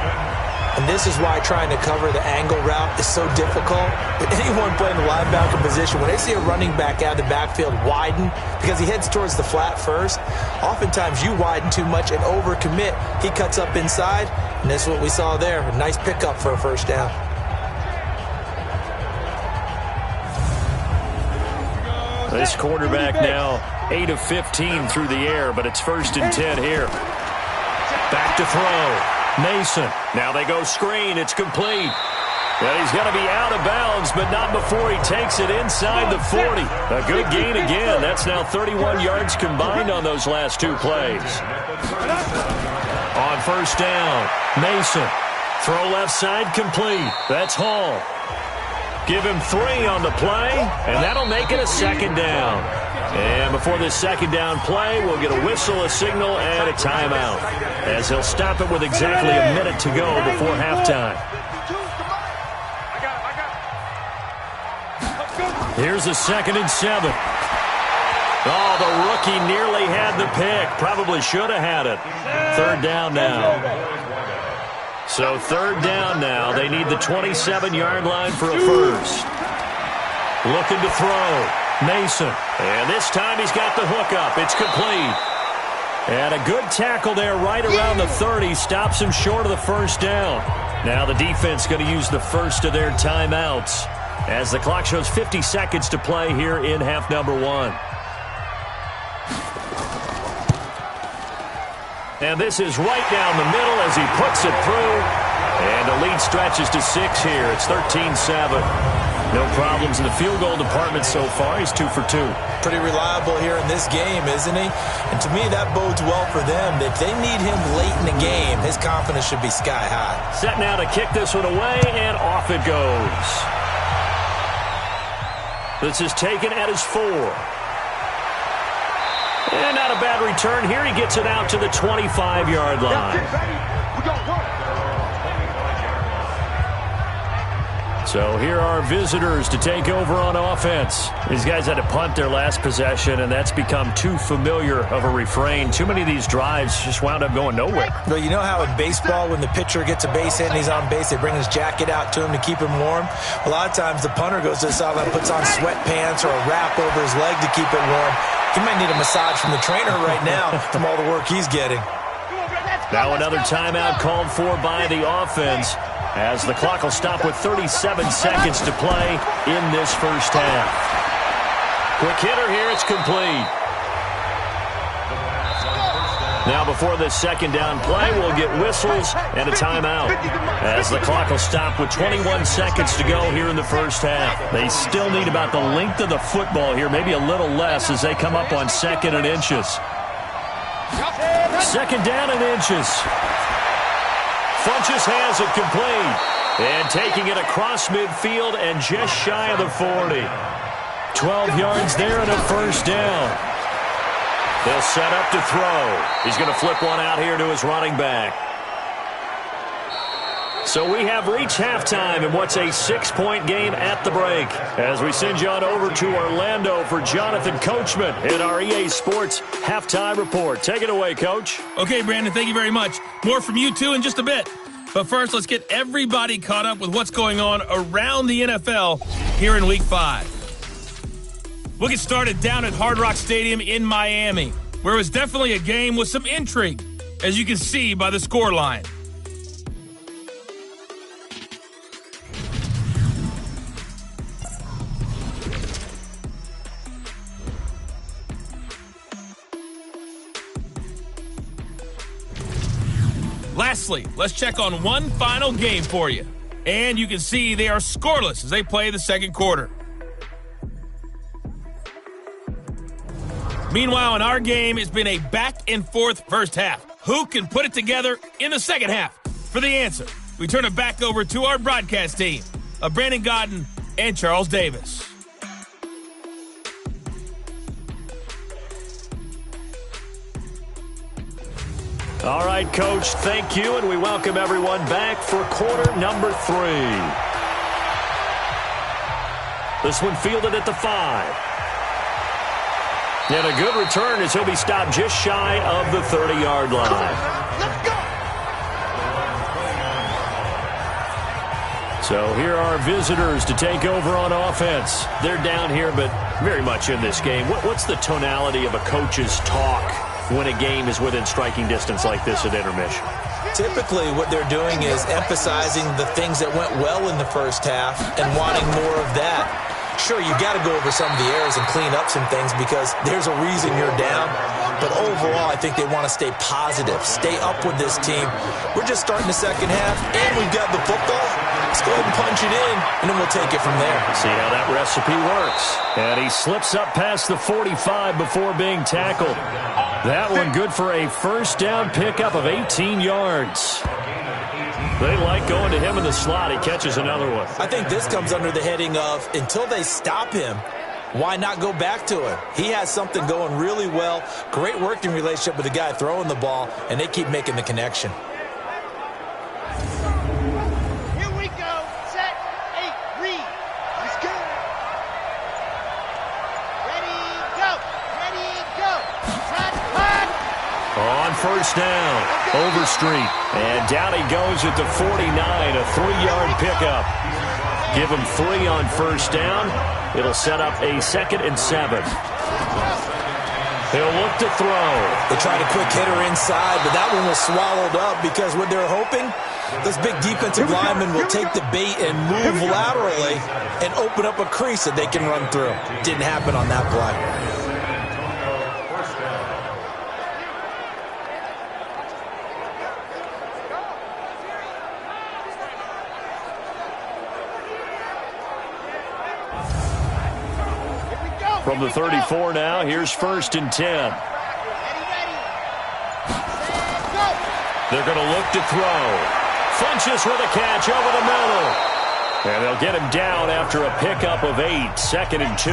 And this is why trying to cover the angle route is so difficult. But anyone playing the linebacker position, when they see a running back out of the backfield widen, because he heads towards the flat first, oftentimes you widen too much and overcommit. He cuts up inside, and this is what we saw there. A nice pickup for a 1st down. This quarterback now 8 of 15 through the air, but it's 1st and 10 here. Back to throw. Mason. Now they go screen. It's complete. And he's going to be out of bounds, but not before he takes it inside the 40. A good gain again. That's now 31 yards combined on those last 2 plays. On 1st down, Mason. Throw left side complete. That's Hall. Give him 3 on the play, and that'll make it a 2nd down. And before this 2nd down play, we'll get a whistle, a signal, and a timeout, as he'll stop it with exactly a minute to go before halftime. Here's a 2nd and 7. Oh, the rookie nearly had the pick. Probably should have had it. 3rd down now. So 3rd down now. They need the 27-yard line for a 1st. Looking to throw. Mason. And this time he's got the hook up. It's complete. And a good tackle there right around the 30. Stops him short of the 1st down. Now the defense going to use the first of their timeouts, as the clock shows 50 seconds to play here in half number 1. And this is right down the middle as he puts it through. And the lead stretches to 6 here. It's 13-7. No problems in the field goal department so far. He's 2 for 2. Pretty reliable here in this game, isn't he? And to me, that bodes well for them. If they need him late in the game, his confidence should be sky high. Set now to kick this one away, and off it goes. This is taken at his 4. And not a bad return here. He gets it out to the 25-yard line. So here are visitors to take over on offense. These guys had to punt their last possession, and that's become too familiar of a refrain. Too many of these drives just wound up going nowhere. Well, you know how in baseball, when the pitcher gets a base hit and he's on base, they bring his jacket out to him to keep him warm? A lot of times the punter goes to the sideline, puts on sweatpants or a wrap over his leg to keep it warm. He might need a massage from the trainer right now from all the work he's getting. Now another timeout called for by the offense, as the clock will stop with 37 seconds to play in this first half. Quick hitter here, it's complete. Now before this second down play, we'll get whistles and a timeout, as the clock will stop with 21 seconds to go here in the first half. They still need about the length of the football here, maybe a little less, as they come up on 2nd and inches. 2nd down and inches. Funchess has it complete. And taking it across midfield and just shy of the 40. 12 yards there and a first down. They'll set up to throw. He's going to flip one out here to his running back. So we have reached halftime in what's a 6-point game at the break, as we send you on over to Orlando for Jonathan Coachman in our EA Sports Halftime Report. Take it away, Coach. Okay, Brandon, thank you very much. More from you two in just a bit. But first, let's get everybody caught up with what's going on around the NFL here in Week 5. We'll get started down at Hard Rock Stadium in Miami, where it was definitely a game with some intrigue, as you can see by the scoreline. Lastly, let's check on one final game for you. And you can see they are scoreless as they play the second quarter. Meanwhile, in our game, it's been a back-and-forth first half. Who can put it together in the second half? For the answer, we turn it back over to our broadcast team of Brandon Godden and Charles Davis. All right, Coach, thank you, and we welcome everyone back for quarter number 3. This one fielded at the 5. And a good return as he'll be stopped just shy of the 30-yard line. So here are visitors to take over on offense. They're down here, but very much in this game. What's the tonality of a coach's talk when a game is within striking distance like this at intermission? Typically, what they're doing is emphasizing the things that went well in the first half and wanting more of that. Sure, you got to go over some of the errors and clean up some things because there's a reason you're down. But overall, I think they want to stay positive, stay up with this team. We're just starting the second half, and we've got the football. Let's go ahead and punch it in, and then we'll take it from there. See how that recipe works. And he slips up past the 45 before being tackled. That one good for a first down pickup of 18 yards. They like going to him in the slot. He catches another one. I think this comes under the heading of until they stop him, why not go back to him? He has something going really well. Great working relationship with the guy throwing the ball, and they keep making the connection. Here we go. Set, 8, read. Let's go. Ready, go. Ready, go. Hot. On first down, Overstreet. And down he goes at the 49, a 3-yard pickup. Give him 3 on first down. It'll set up a 2nd and 7. He'll look to throw. They tried a quick hitter inside, but that one was swallowed up because what they're hoping, those big defensive linemen will take the bait and move laterally and open up a crease that they can run through. Didn't happen on that play. From the 34 now, here's 1st and 10. They're going to look to throw. Funchess with a catch over the middle. And they'll get him down after a pickup of 8, 2nd and 2.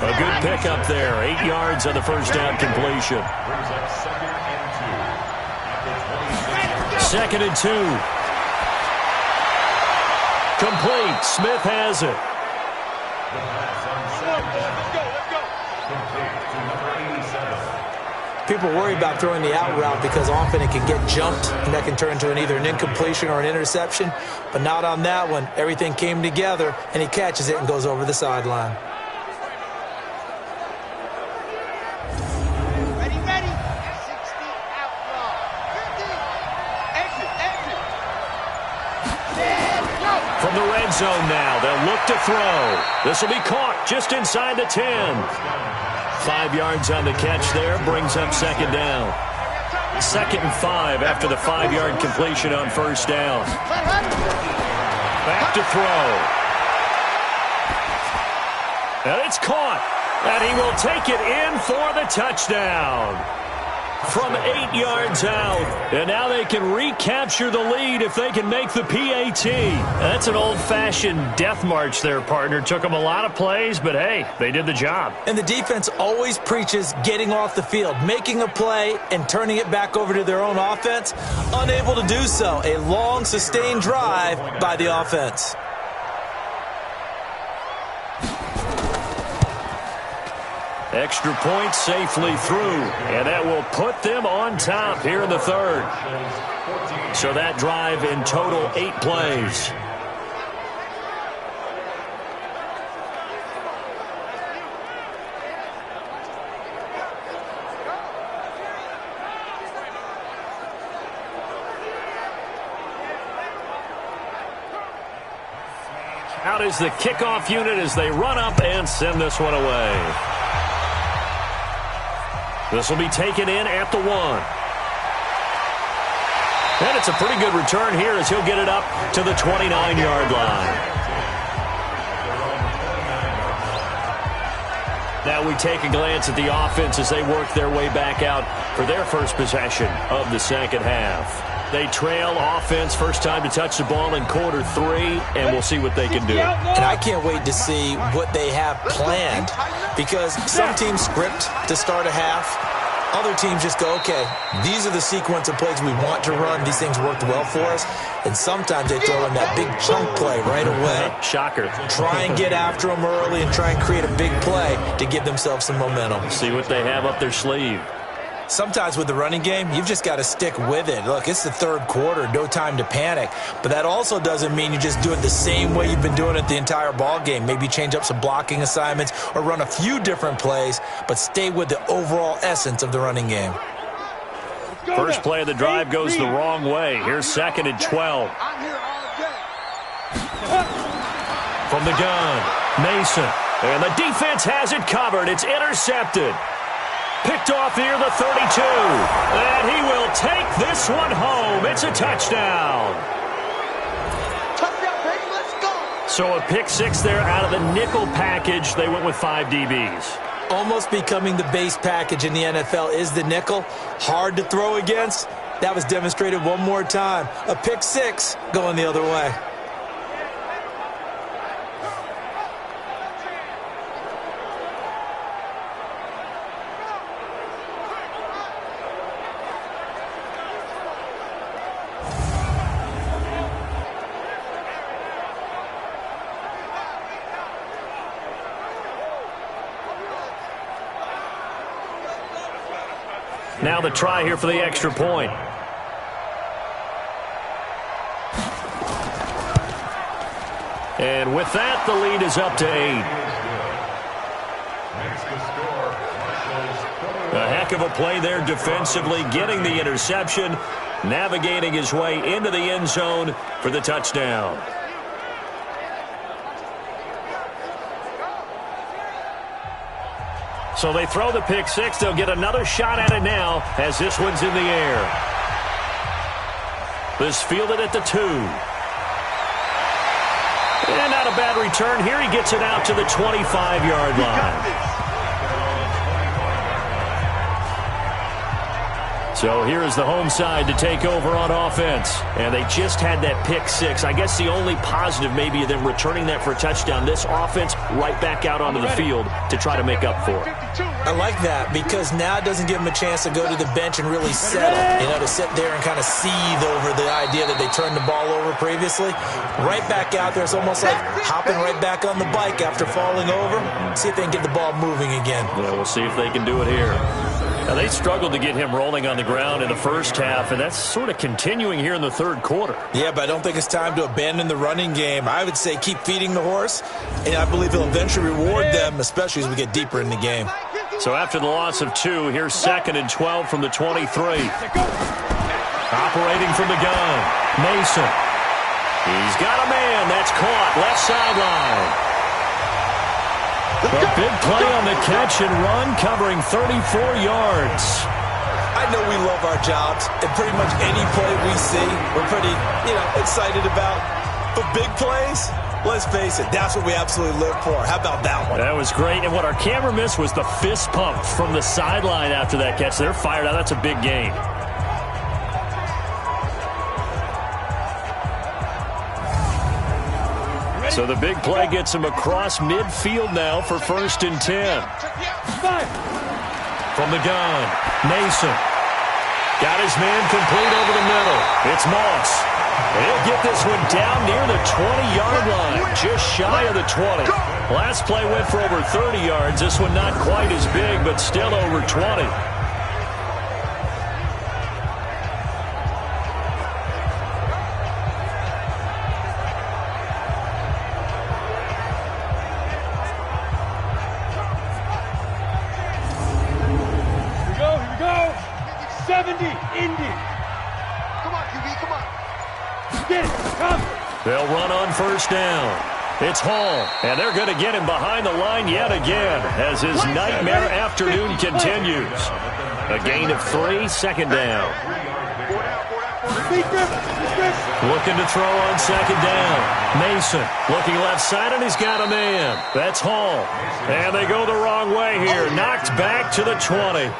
A good pickup there, 8 yards on the first down completion. 2nd and 2. Complete. Smith has it. People worry about throwing the out route because often it can get jumped, and that can turn into either an incompletion or an interception. But not on that one. Everything came together, and he catches it and goes over the sideline. Ready. 60 out route. 50. Exit. From the red zone now, they'll look to throw. This will be caught just inside the 10. 5 yards on the catch there, brings up second down. 2nd and 5 after the 5-yard completion on first down. Back to throw. And it's caught. And he will take it in for the touchdown. From 8 yards out. And now they can recapture the lead if they can make the PAT. That's an old-fashioned death march there, partner. Took them a lot of plays, but hey, they did the job. And the defense always preaches getting off the field, making a play, and turning it back over to their own offense. Unable to do so. A long, sustained drive by the offense. Extra point safely through, and that will put them on top here in the third. So that drive in total 8 plays. Out is the kickoff unit as they run up and send this one away. This will be taken in at the 1. And it's a pretty good return here as he'll get it up to the 29-yard line. Now we take a glance at the offense as they work their way back out for their first possession of the second half. They trail offense, first time to touch the ball in quarter 3, and we'll see what they can do. And I can't wait to see what they have planned, because some teams script to start a half. Other teams just go, okay, these are the sequence of plays we want to run. These things worked well for us. And sometimes they throw in that big chunk play right away. Shocker. Try and get after them early and try and create a big play to give themselves some momentum. See what they have up their sleeve. Sometimes with the running game, you've just got to stick with it. Look, it's the third quarter, no time to panic. But that also doesn't mean you just do it the same way you've been doing it the entire ball game. Maybe change up some blocking assignments or run a few different plays, but stay with the overall essence of the running game. First play of the drive goes the wrong way. Here's 2nd and 12. From the gun, Mason. And the defense has it covered. It's intercepted. Picked off near the 32. And he will take this one home. It's a touchdown. Touchdown, baby, let's go. So a pick 6 there out of the nickel package. They went with 5 DBs. Almost becoming the base package in the NFL is the nickel. Hard to throw against. That was demonstrated one more time. A pick 6 going the other way. Now the try here for the extra point. And with that, the lead is up to 8. A heck of a play there defensively, getting the interception, navigating his way into the end zone for the touchdown. So they throw the pick 6. They'll get another shot at it now as this one's in the air. This fielded at the 2. And not a bad return here. He gets it out to the 25-yard line. So here is the home side to take over on offense. And they just had that pick six. I guess the only positive maybe of them returning that for a touchdown. This offense right back out onto the field to try to make up for it. I like that because now it doesn't give them a chance to go to the bench and really settle. You know, to sit there and kind of seethe over the idea that they turned the ball over previously. Right back out there. It's almost like hopping right back on the bike after falling over. See if they can get the ball moving again. Yeah, we'll see if they can do it here. Now, they struggled to get him rolling on the ground in the first half, and that's sort of continuing here in the third quarter. Yeah, but I don't think it's time to abandon the running game. I would say keep feeding the horse, and I believe he'll eventually reward them, especially as we get deeper in the game. So after the loss of 2, here's 2nd and 12 from the 23. Operating from the gun, Mason. He's got a man. That's caught. Left sideline. A big play on the catch and run, covering 34 yards. I know we love our jobs, and pretty much any play we see, we're pretty, excited about. But big plays, let's face it, that's what we absolutely live for. How about that one? That was great, and what our camera missed was the fist pump from the sideline after that catch. They're fired out. That's a big gain. So the big play gets him across midfield now for 1st and 10. From the gun, Mason. Got his man complete over the middle. It's Moss. He'll get this one down near the 20-yard line, just shy of the 20. Last play went for over 30 yards. This one not quite as big, but still over 20. They'll run on 1st down. It's Hall, and they're going to get him behind the line yet again as his nightmare afternoon continues. A gain of 3, 2nd down. Looking to throw on 2nd down. Mason looking left side, and he's got a man. That's Hall. And they go the wrong way here. Knocked back to the 20.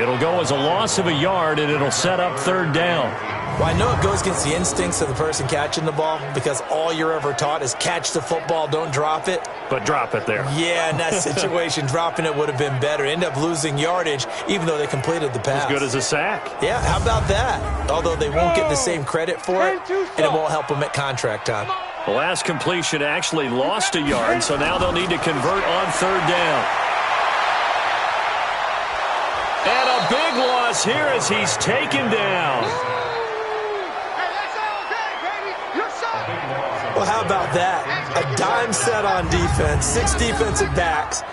It'll go as a loss of a yard, and it'll set up 3rd down. Well, I know it goes against the instincts of the person catching the ball because all you're ever taught is catch the football, don't drop it. But drop it there. Yeah, in that situation, dropping it would have been better. End up losing yardage, even though they completed the pass. As good as a sack. Yeah, how about that? Although they won't get the same credit for it, and it won't help them at contract time. The last completion actually lost a yard, so now they'll need to convert on 3rd down. And a big loss here as he's taken down. Well, how about that? A dime set on defense, 6 defensive backs.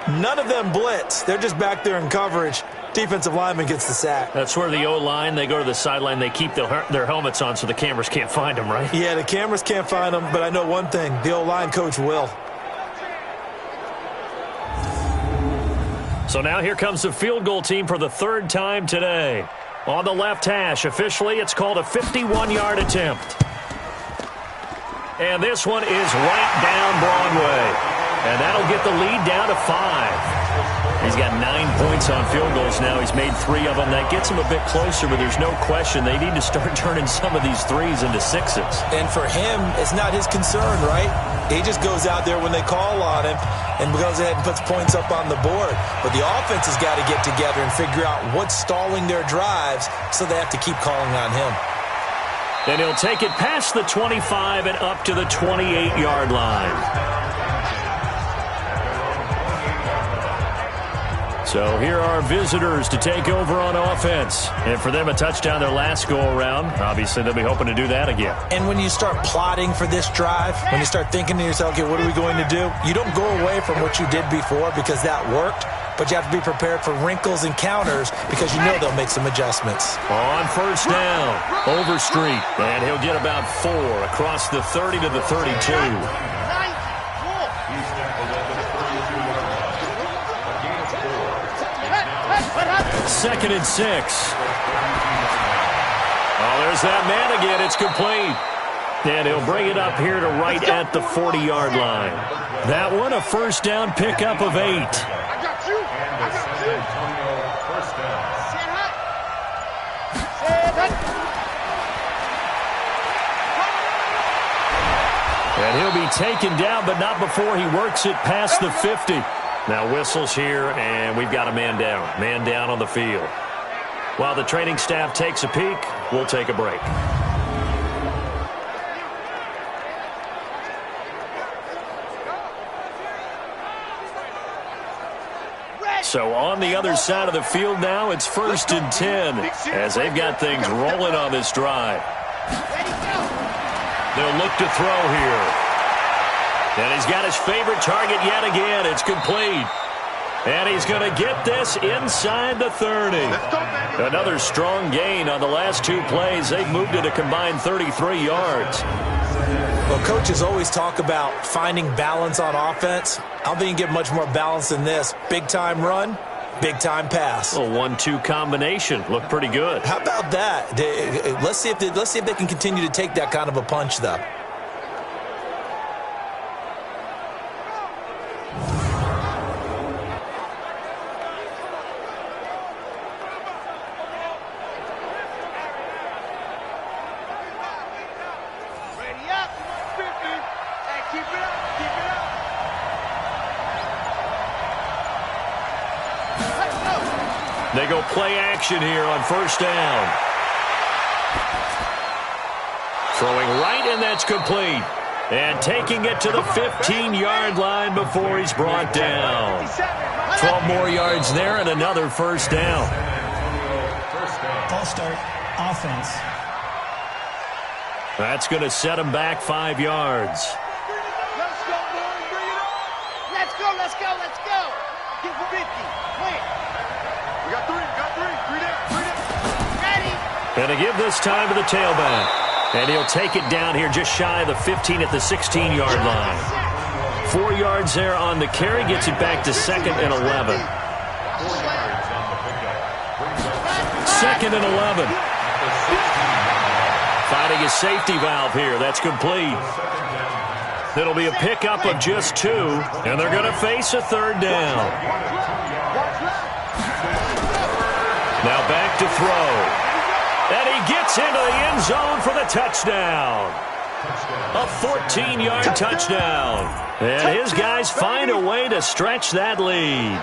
None of them blitz. They're just back there in coverage. Defensive lineman gets the sack. That's where the O-line, they go to the sideline, they keep their helmets on so the cameras can't find them, right? Yeah, the cameras can't find them, but I know one thing. The O-line coach will. So now here comes the field goal team for the 3rd time today. On the left hash, officially it's called a 51-yard attempt. And this one is right down Broadway. And that'll get the lead down to 5. He's got 9 points on field goals now. He's made 3 of them. That gets him a bit closer, but there's no question they need to start turning some of these 3s into 6s. And for him, it's not his concern, right? He just goes out there when they call on him and goes ahead and puts points up on the board. But the offense has got to get together and figure out what's stalling their drives, so they have to keep calling on him. And he'll take it past the 25 and up to the 28-yard line. So here are visitors to take over on offense. And for them, a touchdown their last go-around. Obviously, they'll be hoping to do that again. And when you start plotting for this drive, when you start thinking to yourself, okay, what are we going to do? You don't go away from what you did before because that worked. But you have to be prepared for wrinkles and counters because you know they'll make some adjustments. On 1st down, Overstreet. And he'll get about 4 across the 30 to the 32. 2nd and 6. Oh, there's that man again. It's complete. And he'll bring it up here to right at the 40-yard line. That one, a 1st down pickup of 8. And he'll be taken down, but not before he works it past the 50. Now whistles here, and we've got a man down. Man down on the field. While the training staff takes a peek, we'll take a break. So on the other side of the field now, it's 1st and 10 as they've got things rolling on this drive. They'll look to throw here. And he's got his favorite target yet again. It's complete. And he's going to get this inside the 30. Another strong gain on the last 2 plays. They've moved it a combined 33 yards. Well, coaches always talk about finding balance on offense. I don't think you get much more balance than this. Big-time run, big-time pass. A 1-2 combination. Looked pretty good. How about that? Let's see if they can continue to take that kind of a punch, though. They go play action here on 1st down. Throwing right, and that's complete. And taking it to the 15-yard line before he's brought down. 12 more yards there and another 1st down. False start, offense. That's going to set him back 5 yards. Let's go, boys. Bring it on. Let's go, let's go, let's go. Get 50. Win. We got 3. Three down. Ready. And to give this time to the tailback. And he'll take it down here just shy of the 15 at the 16-yard line. 4 yards there on the carry. Gets it back to 2nd and 11. 2nd and 11. Finding a safety valve here. That's complete. It'll be a pickup of just 2. And they're going to face a 3rd down. Now back to throw. And he gets into the end zone for the touchdown. A 14-yard touchdown. And his guys find a way to stretch that lead.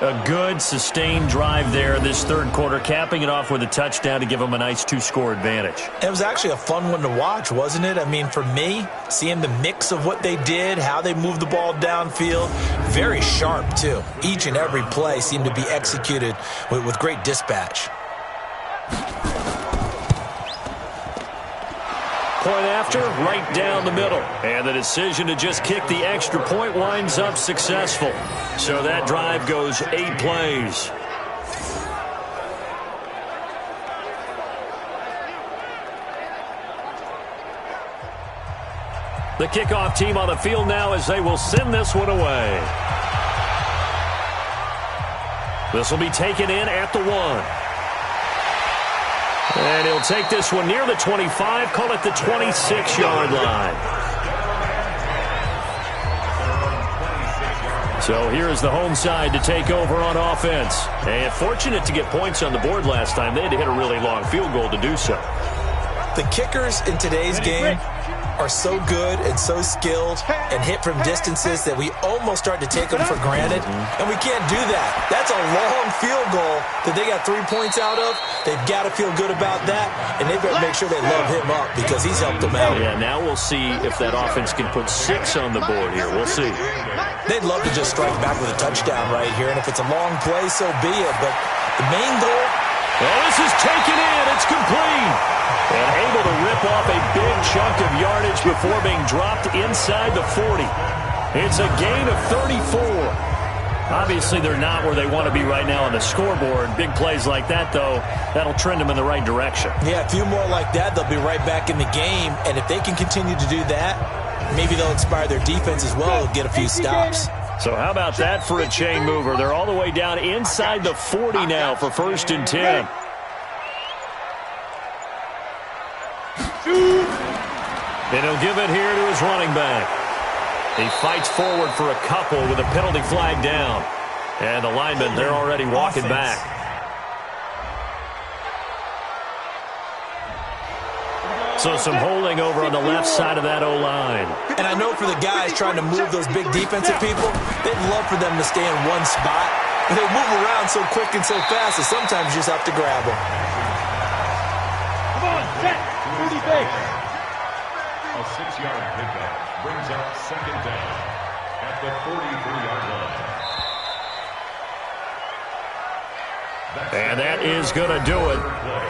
A good, sustained drive there this 3rd quarter, capping it off with a touchdown to give them a nice 2-score advantage. It was actually a fun one to watch, wasn't it? I mean, for me, seeing the mix of what they did, how they moved the ball downfield, very sharp, too. Each and every play seemed to be executed with great dispatch. Point after, right down the middle. And the decision to just kick the extra point winds up successful. So that drive goes 8 plays. The kickoff team on the field now as they will send this one away. This will be taken in at the 1. And he'll take this one near the 25, call it the 26-yard line. So here is the home side to take over on offense. And fortunate to get points on the board last time. They had to hit a really long field goal to do so. The kickers in today's game are so good and so skilled and hit from distances that we almost start to take them for granted, and we can't do that. That's a long field goal that they got 3 points out of. They've got to feel good about that, and they've got to make sure they love him up because he's helped them out. Yeah, now we'll see if that offense can put 6 on the board here. We'll see. They'd love to just strike back with a touchdown right here, and if it's a long play, so be it. But the main goal... Oh, this is taken in. It's complete. And able to rip off a big chunk of yardage before being dropped inside the 40. It's a gain of 34. Obviously, they're not where they want to be right now on the scoreboard. Big plays like that, though, that'll trend them in the right direction. Yeah, a few more like that, they'll be right back in the game. And if they can continue to do that, maybe they'll inspire their defense as well. They'll get a few stops. So how about that for a chain mover? They're all the way down inside the 40 now for 1st and 10. And he'll give it here to his running back. He fights forward for a couple with a penalty flag down. And the linemen, they're already walking back. So some holding over on the left side of that O-line. And I know for the guys trying to move those big defensive people, they'd love for them to stay in one spot. But they move around so quick and so fast that sometimes you just have to grab them. Come on, set. Rudy Baker. A 6-yard pickup brings up second down at the 43-yard line. And that is going to do it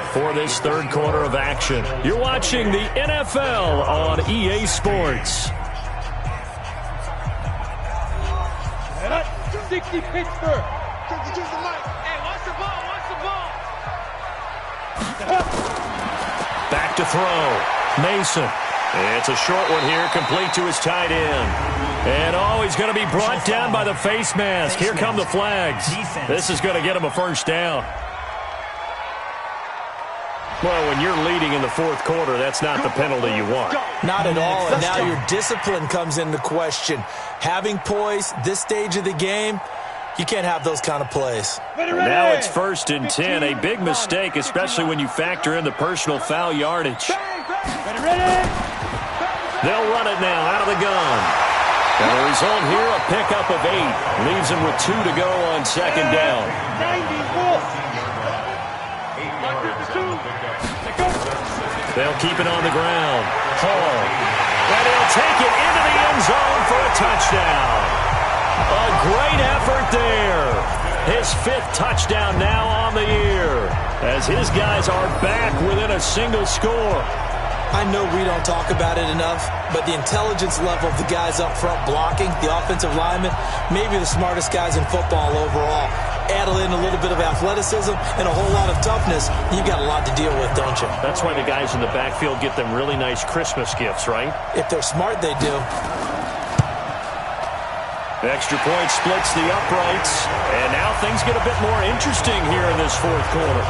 for this third quarter of action. You're watching the NFL on EA Sports. 60 Pittsburgh. Choose the mic. Hey, watch the ball, watch the ball. Back to throw. Mason. It's a short one here, complete to his tight end. And he's going to be brought down by the face mask. Here come the flags. This is going to get him a first down. Well, when you're leading in the fourth quarter, that's not the penalty you want. Not at all, and now your discipline comes into question. Having poise this stage of the game, you can't have those kind of plays. And now it's 1st and 10, a big mistake, especially when you factor in the personal foul yardage. They'll run it now out of the gun. And the result here, a pickup of 8. Leaves them with 2 to go on second down. They'll keep it on the ground. Hall. And he'll take it into the end zone for a touchdown. A great effort there. His 5th touchdown now on the year, as his guys are back within a single score. I know we don't talk about it enough, but the intelligence level of the guys up front blocking, the offensive linemen, maybe the smartest guys in football overall. Add in a little bit of athleticism and a whole lot of toughness, you've got a lot to deal with, don't you? That's why the guys in the backfield get them really nice Christmas gifts, right? If they're smart, they do. The extra point splits the uprights, and now things get a bit more interesting here in this fourth quarter.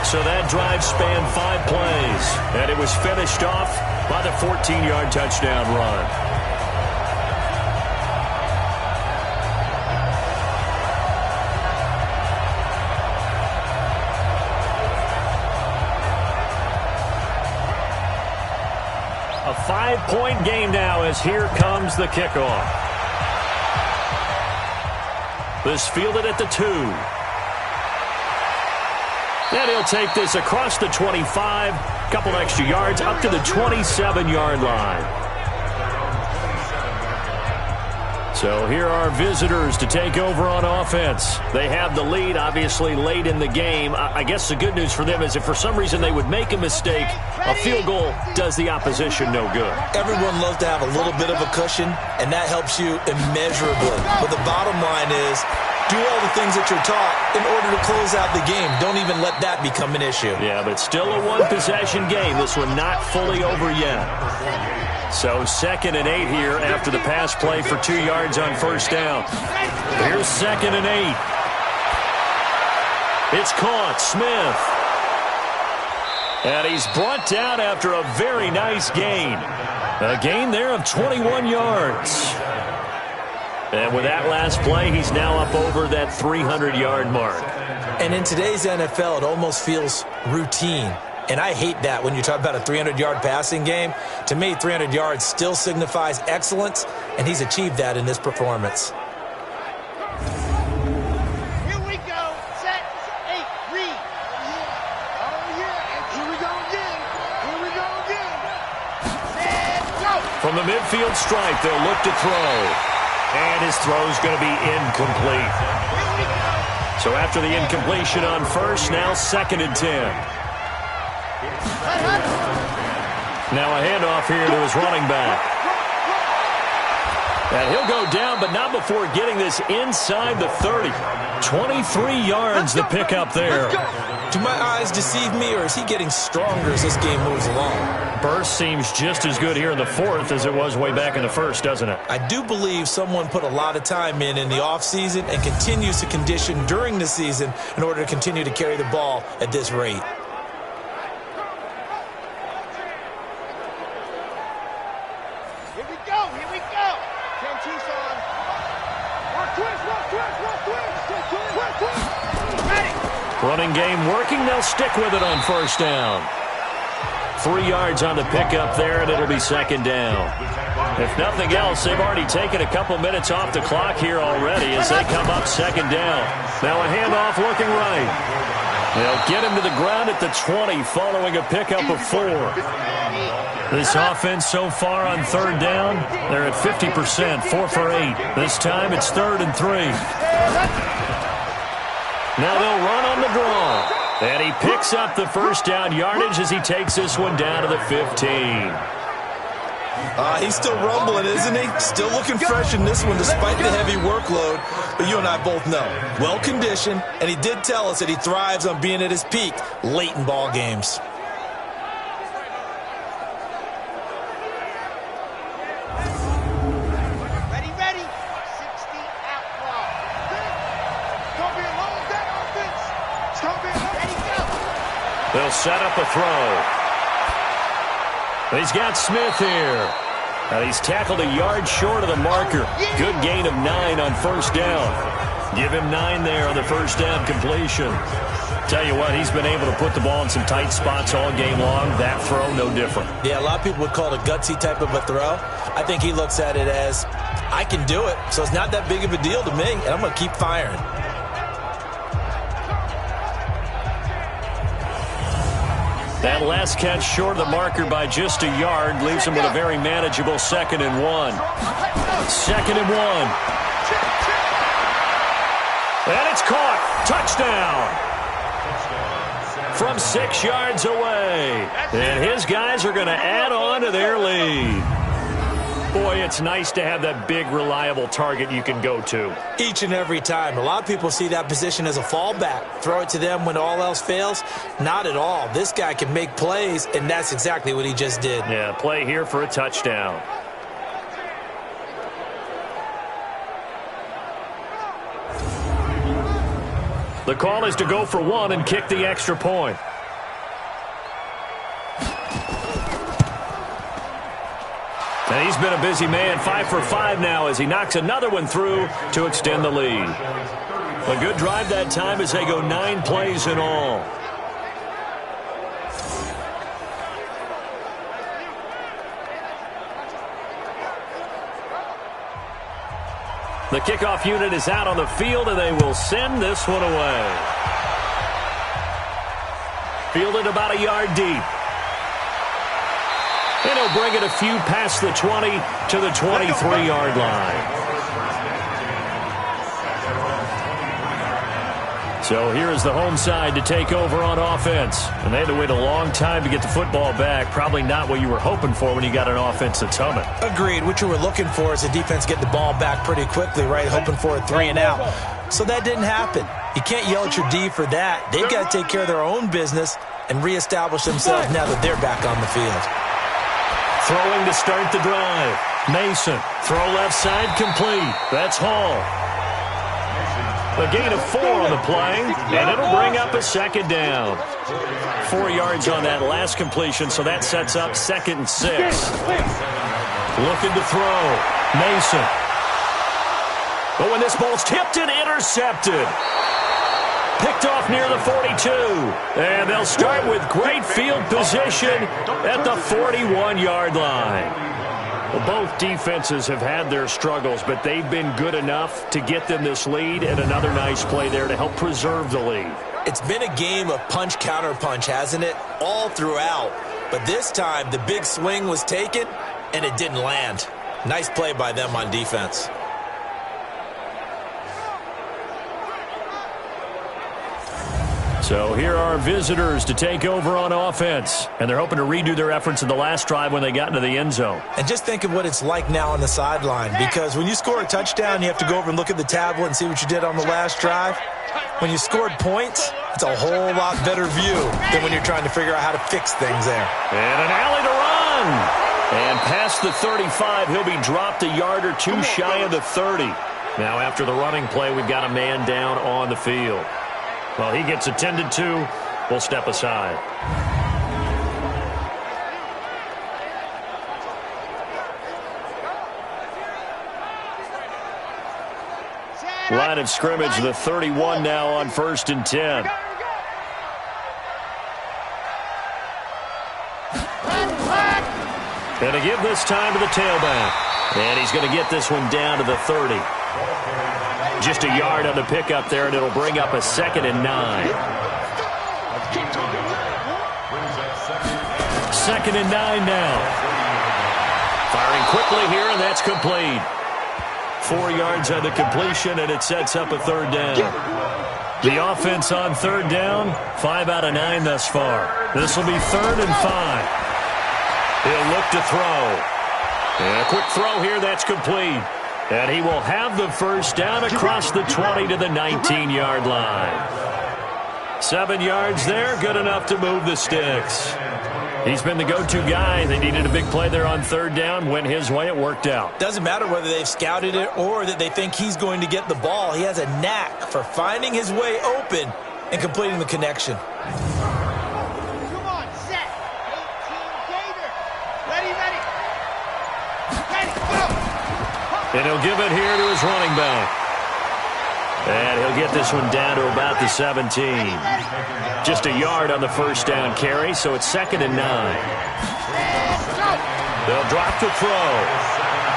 So that drive spanned 5 plays, and it was finished off by the 14-yard touchdown run. A 5-point game now as here comes the kickoff. This fielded at the 2. And he'll take this across the 25, couple extra yards, up to the 27-yard line. So here are visitors to take over on offense. They have the lead, obviously, late in the game. I guess the good news for them is if for some reason they would make a mistake, a field goal does the opposition no good. Everyone loves to have a little bit of a cushion, and that helps you immeasurably. But the bottom line is, do all the things that you're taught in order to close out the game. Don't even let that become an issue. Yeah, but still a one-possession game. This one not fully over yet. So 2nd and 8 here after the pass play for 2 yards on first down. Here's 2nd and 8. It's caught. Smith. And he's brought down after a very nice gain. A gain there of 21 yards. And with that last play, he's now up over that 300-yard mark. And in today's NFL, it almost feels routine. And I hate that when you talk about a 300-yard passing game. To me, 300 yards still signifies excellence, and he's achieved that in this performance. Here we go. Set. 8. Read. Oh, yeah. And here we go again. Here we go again. Set. Go. From the midfield stripe, they'll look to throw. And his throw's going to be incomplete. So after the incompletion on first, now 2nd and 10. Now a handoff here to his running back. And he'll go down, but not before getting this inside the 30. 23 yards the pickup there. Do my eyes deceive me, or is he getting stronger as this game moves along? Burst seems just as good here in the fourth as it was way back in the first, doesn't it? I do believe someone put a lot of time in the offseason and continues to condition during the season in order to continue to carry the ball at this rate. Here we go. Here we go. 10 Tucson. Rock twist. Ready. Running game working. They'll stick with it on first down. 3 yards on the pickup there, and it'll be second down. If nothing else, they've already taken a couple minutes off the clock here already as they come up second down. Now a handoff looking right. They'll get him to the ground at the 20 following a pickup of 4. This offense so far on third down, they're at 50%, 4 for 8. This time it's 3rd and 3. Now they'll run on the draw. And he picks up the first down yardage as he takes this one down to the 15. He's still rumbling, isn't he? Still looking fresh in this one despite the heavy workload. But you and I both know, well-conditioned, and he did tell us that he thrives on being at his peak late in ball games. Ready, ready. 60 out ball. It's going to be a long day offense. It's going to be a long ready, go. They'll set up a throw. He's got Smith here. Now he's tackled a yard short of the marker. Good gain of 9 on first down. Give him 9 there on the first down completion. Tell you what, he's been able to put the ball in some tight spots all game long. That throw, no different. Yeah, a lot of people would call it a gutsy type of a throw. I think he looks at it as, I can do it, so it's not that big of a deal to me, and I'm going to keep firing. That last catch short of the marker by just a yard leaves him with a very manageable 2nd and 1. 2nd and 1. And it's caught. Touchdown. From 6 yards away. And his guys are going to add on to their lead. Boy, it's nice to have that big, reliable target you can go to. Each and every time. A lot of people see that position as a fallback. Throw it to them when all else fails. Not at all. This guy can make plays, and that's exactly what he just did. Yeah, play here for a touchdown. The call is to go for 1 and kick the extra point. And he's been a busy man, 5 for 5 now as he knocks another one through to extend the lead. A good drive that time as they go 9 plays in all. The kickoff unit is out on the field, and they will send this one away. Fielded about a yard deep. And he'll bring it a few past the 20 to the 23-yard line. So here is the home side to take over on offense. And they had to wait a long time to get the football back. Probably not what you were hoping for when you got an offense that's humming. Agreed. What you were looking for is the defense get the ball back pretty quickly, right? Hoping for a 3 and out. So that didn't happen. You can't yell at your D for that. They've got to take care of their own business and reestablish themselves now that they're back on the field. Throwing to start the drive. Mason. Throw left side complete. That's Hall. A gain of 4 on the play, and it'll bring up a second down. 4 yards on that last completion, so that sets up 2nd and 6. Looking to throw. Mason. But when this ball's tipped and intercepted. Picked off near the 42. And they'll start with great field position at the 41-yard line. Well, both defenses have had their struggles, but they've been good enough to get them this lead, and another nice play there to help preserve the lead. It's been a game of punch-counter-punch, hasn't it? All throughout. But this time, the big swing was taken, and it didn't land. Nice play by them on defense. So here are visitors to take over on offense. And they're hoping to redo their efforts in the last drive when they got into the end zone. And just think of what it's like now on the sideline. Because when you score a touchdown, you have to go over and look at the tablet and see what you did on the last drive. When you scored points, it's a whole lot better view than when you're trying to figure out how to fix things there. And an alley to run. And past the 35, he'll be dropped a yard or 2 shy of the 30. Now after the running play, we've got a man down on the field. Well, he gets attended to. We'll step aside. Line of scrimmage, the 31 now on 1st and 10. And to give this time to the tailback. And he's going to get this one down to the 30. Just a yard on the pickup there, and it'll bring up a 2nd and 9. 2nd and 9 now. Firing quickly here, and that's complete. 4 yards on the completion, and it sets up a 3rd down. The offense on 3rd down, 5 out of 9 thus far. This will be 3rd and 5. He'll look to throw. And a quick throw here, that's complete. And he will have the 1st down across the 20 to the 19-yard line. 7 yards there, good enough to move the sticks. He's been the go-to guy. They needed a big play there on 3rd down. Went his way, it worked out. Doesn't matter whether they've scouted it or that they think he's going to get the ball. He has a knack for finding his way open and completing the connection. Come on, set. 18 Gator. Ready, ready. Ready, go. And he'll give it here to his running back. And he'll get this one down to about the 17. Just a yard on the 1st down carry, so it's 2nd and 9. They'll drop the throw.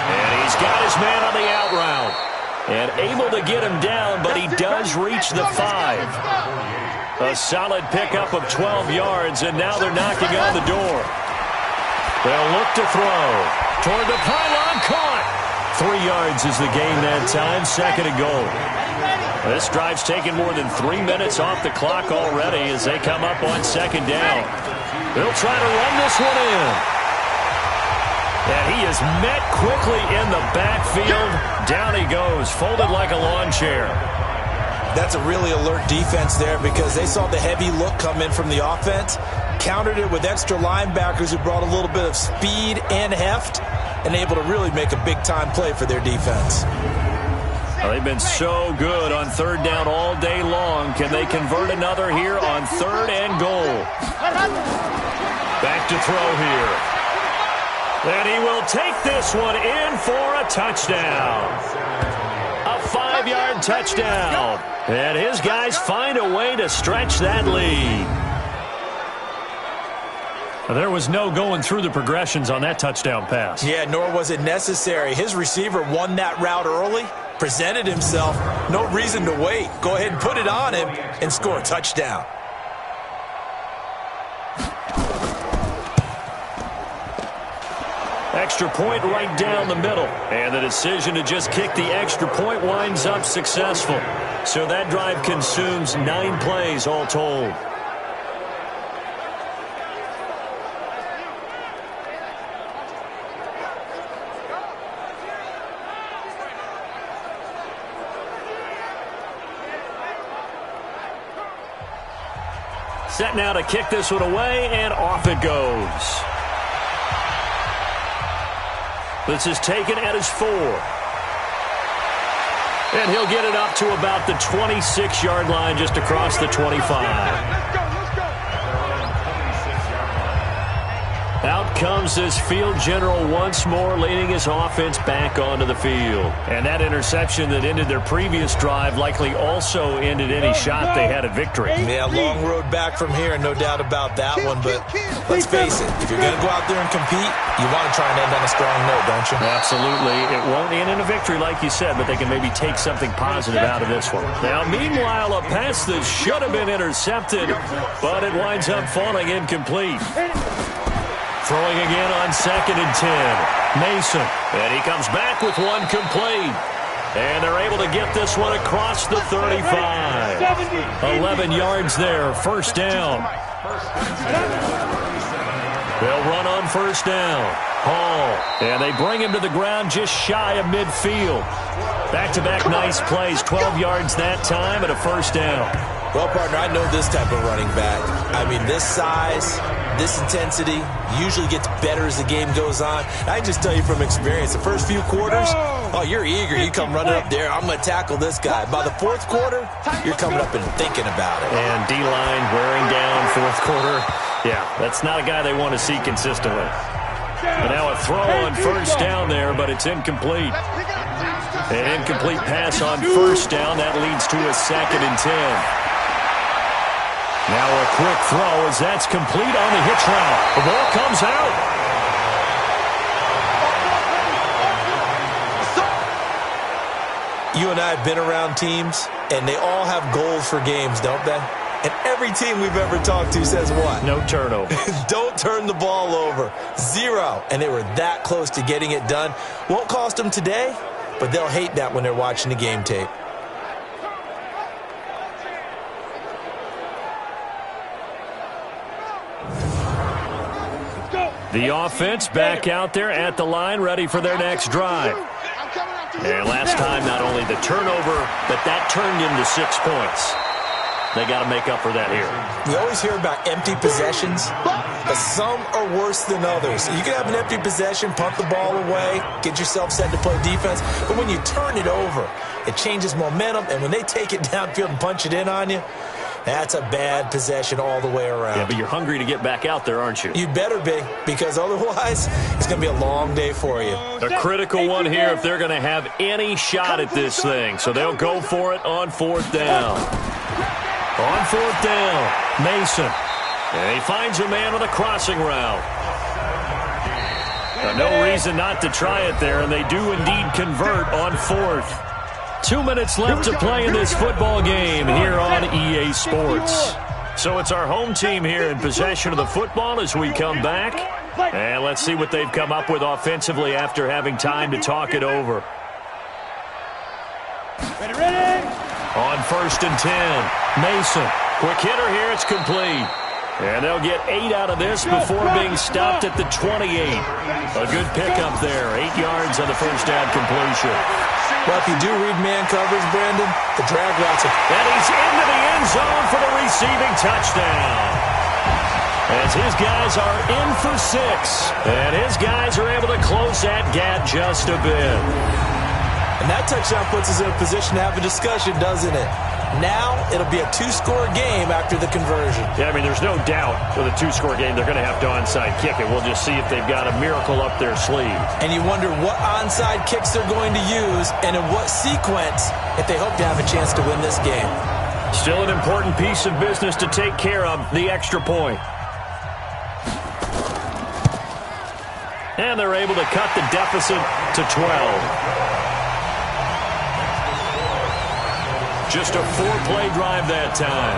And he's got his man on the out route. And able to get him down, but he does reach the 5. A solid pickup of 12 yards, and now they're knocking on the door. They'll look to throw. Toward the pylon, caught. 3 yards is the gain that time, 2nd and goal. This drive's taken more than 3 minutes off the clock already as they come up on 2nd down. They'll try to run this one in. And he is met quickly in the backfield. Down he goes, folded like a lawn chair. That's a really alert defense there because they saw the heavy look come in from the offense, countered it with extra linebackers who brought a little bit of speed and heft, and able to really make a big-time play for their defense. Well, they've been so good on 3rd down all day long. Can they convert another here on 3rd and goal? Back to throw here. And he will take this one in for a touchdown. A 5-yard touchdown. And his guys find a way to stretch that lead. There was no going through the progressions on that touchdown pass. Yeah, nor was it necessary. His receiver won that route early, presented himself. No reason to wait. Go ahead and put it on him and score a touchdown. Extra point right down the middle. And the decision to just kick the extra point winds up successful. So that drive consumes 9 plays all told. Set now to kick this one away, and off it goes. This is taken at his 4. And he'll get it up to about the 26-yard line just across the 25. Out comes this field general once more, leading his offense back onto the field. And that interception that ended their previous drive likely also ended any shot they had at victory. Yeah, long road back from here, no doubt about that one. But let's face it, if you're going to go out there and compete, you want to try and end on a strong note, don't you? Absolutely. It won't end in a victory like you said, but they can maybe take something positive out of this one. Now, meanwhile, a pass that should have been intercepted, but it winds up falling incomplete. Throwing again on 2nd and 10. Mason. And he comes back with one complete. And they're able to get this one across the 35. 11 yards there. 1st down. They'll run on 1st down. Hall. And they bring him to the ground just shy of midfield. Back-to-back nice plays. 12 yards that time and a 1st down. Well, partner, I know this type of running back. I mean, this size, this intensity usually gets better as the game goes on. I just tell you from experience, the first few quarters, oh, you're eager. You come running up there, I'm going to tackle this guy. By the 4th quarter, you're coming up and thinking about it. And D-line wearing down 4th quarter. Yeah, that's not a guy they want to see consistently. But now a throw on 1st down there, but it's incomplete. An incomplete pass on 1st down. That leads to a 2nd and 10. Now a quick throw as that's complete on the hitch route. The ball comes out. You and I have been around teams, and they all have goals for games, don't they? And every team we've ever talked to says what? No turnover. Don't turn the ball over. 0. And they were that close to getting it done. Won't cost them today, but they'll hate that when they're watching the game tape. The offense back out there at the line, ready for their next drive. And last time, not only the turnover, but that turned into 6 points. They got to make up for that here. We always hear about empty possessions, but some are worse than others. You can have an empty possession, punt the ball away, get yourself set to play defense, but when you turn it over, it changes momentum, and when they take it downfield and punch it in on you, that's a bad possession all the way around. Yeah, but you're hungry to get back out there, aren't you? You better be, because otherwise it's going to be a long day for you. A critical one here if they're going to have any shot at this thing. So they'll go for it on 4th down. On 4th down, Mason. And he finds a man on the crossing route. No reason not to try it there, and they do indeed convert on 4th. 2 minutes left to play in this football game here on EA Sports. So it's our home team here in possession of the football as we come back. And let's see what they've come up with offensively after having time to talk it over. Ready. On 1st and 10, Mason. Quick hitter here, it's complete. And they'll get 8 out of this before being stopped at the 28. A good pickup there, 8 yards on the first down completion. Well, if you do read man coverage, Brandon, the drag routes are... And he's into the end zone for the receiving touchdown. As his guys are in for 6. And his guys are able to close that gap just a bit. And that touchdown puts us in a position to have a discussion, doesn't it? Now it'll be a 2-score game after the conversion. Yeah, I mean, there's no doubt with a 2-score game they're going to have to onside kick it. We'll just see if they've got a miracle up their sleeve. And you wonder what onside kicks they're going to use and in what sequence if they hope to have a chance to win this game. Still an important piece of business to take care of, the extra point. And they're able to cut the deficit to 12. Just a 4-play drive that time.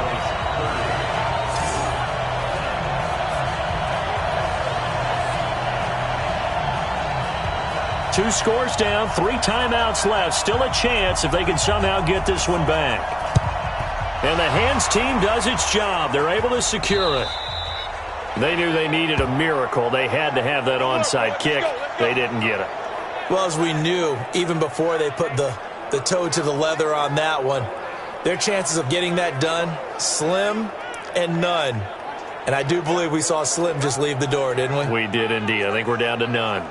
Two scores down, 3 timeouts left. Still a chance if they can somehow get this one back. And the Hands team does its job. They're able to secure it. They knew they needed a miracle. They had to have that onside kick. They didn't get it. Well, as we knew, even before they put the toe to the leather on that one, their chances of getting that done, slim and none. And I do believe we saw Slim just leave the door, didn't we? We did indeed. I think we're down to none.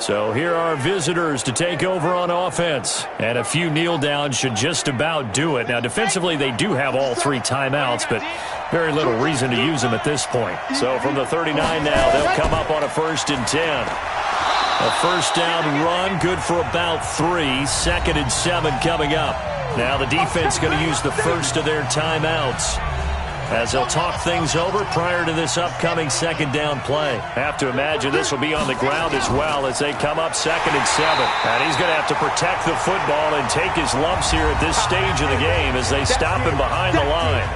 So here are visitors to take over on offense. And a few kneel downs should just about do it. Now, defensively, they do have all 3 timeouts, but very little reason to use them at this point. So from the 39 now, they'll come up on a 1st and 10. A first down run, good for about 3. 2nd and 7 coming up. Now the defense going to use the first of their timeouts as they'll talk things over prior to this upcoming 2nd down play. Have to imagine this will be on the ground as well as they come up 2nd and 7. And he's going to have to protect the football and take his lumps here at this stage of the game as they stop him behind the line.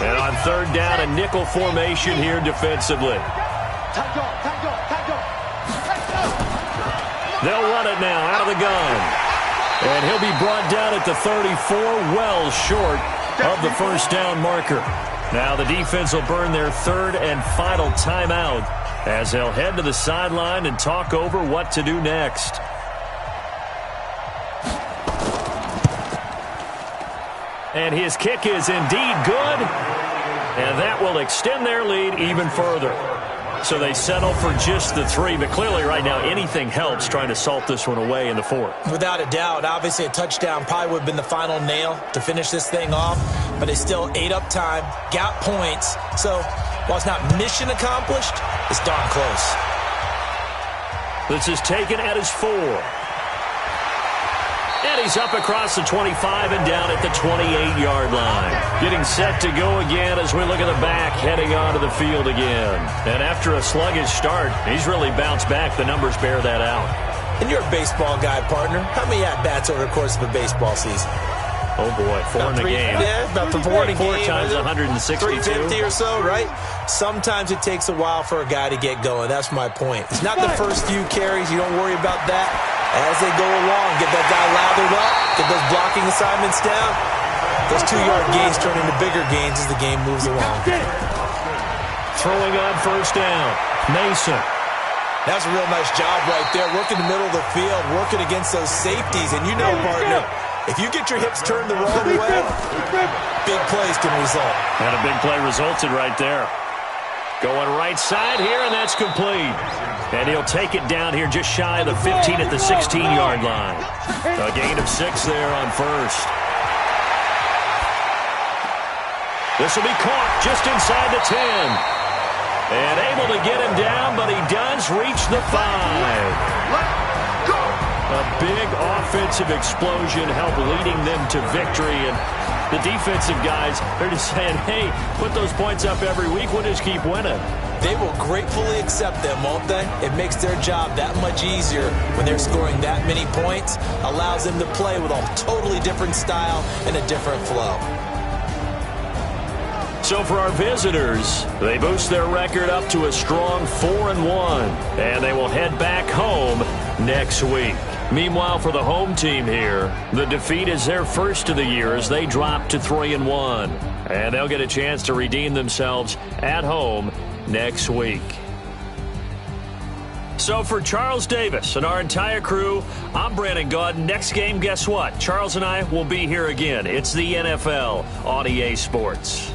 And on 3rd down, a nickel formation here defensively. They'll run it now out of the gun. And he'll be brought down at the 34, well short of the first down marker. Now the defense will burn their 3rd and final timeout as they'll head to the sideline and talk over what to do next. And his kick is indeed good. And that will extend their lead even further. So they settle for just the 3, but clearly right now anything helps trying to salt this one away in the 4th. Without a doubt, obviously a touchdown probably would have been the final nail to finish this thing off, but they still ate up time, got points. So while it's not mission accomplished, it's darn close. This is taken at his 4. And he's up across the 25 and down at the 28-yard line. Getting set to go again as we look at the back, heading onto the field again. And after a sluggish start, he's really bounced back. The numbers bear that out. And you're a baseball guy, partner. How many at-bats over the course of a baseball season? Oh, boy, 4 in the game. Yeah, about 4 in a game. 4 times 162. 350 or so, right? Sometimes it takes a while for a guy to get going. That's my point. It's not the first few carries. You don't worry about that. As they go along, get that guy lathered up, get those blocking assignments down. Those 2-yard gains turn into bigger gains as the game moves along. Throwing on first down, Mason. That's a real nice job right there, working the middle of the field, working against those safeties. And you know, partner, if you get your hips turned the wrong way, big plays can result. And a big play resulted right there. Going right side here, and that's complete. And he'll take it down here just shy of the 15 at the 16-yard line. A gain of 6 there on first. This will be caught just inside the 10. And able to get him down, but he does reach the 5. A big offensive explosion helped leading them to victory. And the defensive guys, they're just saying, hey, put those points up every week. We'll just keep winning. They will gratefully accept them, won't they? It makes their job that much easier when they're scoring that many points. Allows them to play with a totally different style and a different flow. So for our visitors, they boost their record up to a strong 4-1, and they will head back home next week. Meanwhile, for the home team here, the defeat is their first of the year as they drop to 3-1, and they'll get a chance to redeem themselves at home next week. So for Charles Davis and our entire crew, I'm Brandon Gaudin. Next game, guess what? Charles and I will be here again. It's the NFL on EA Sports.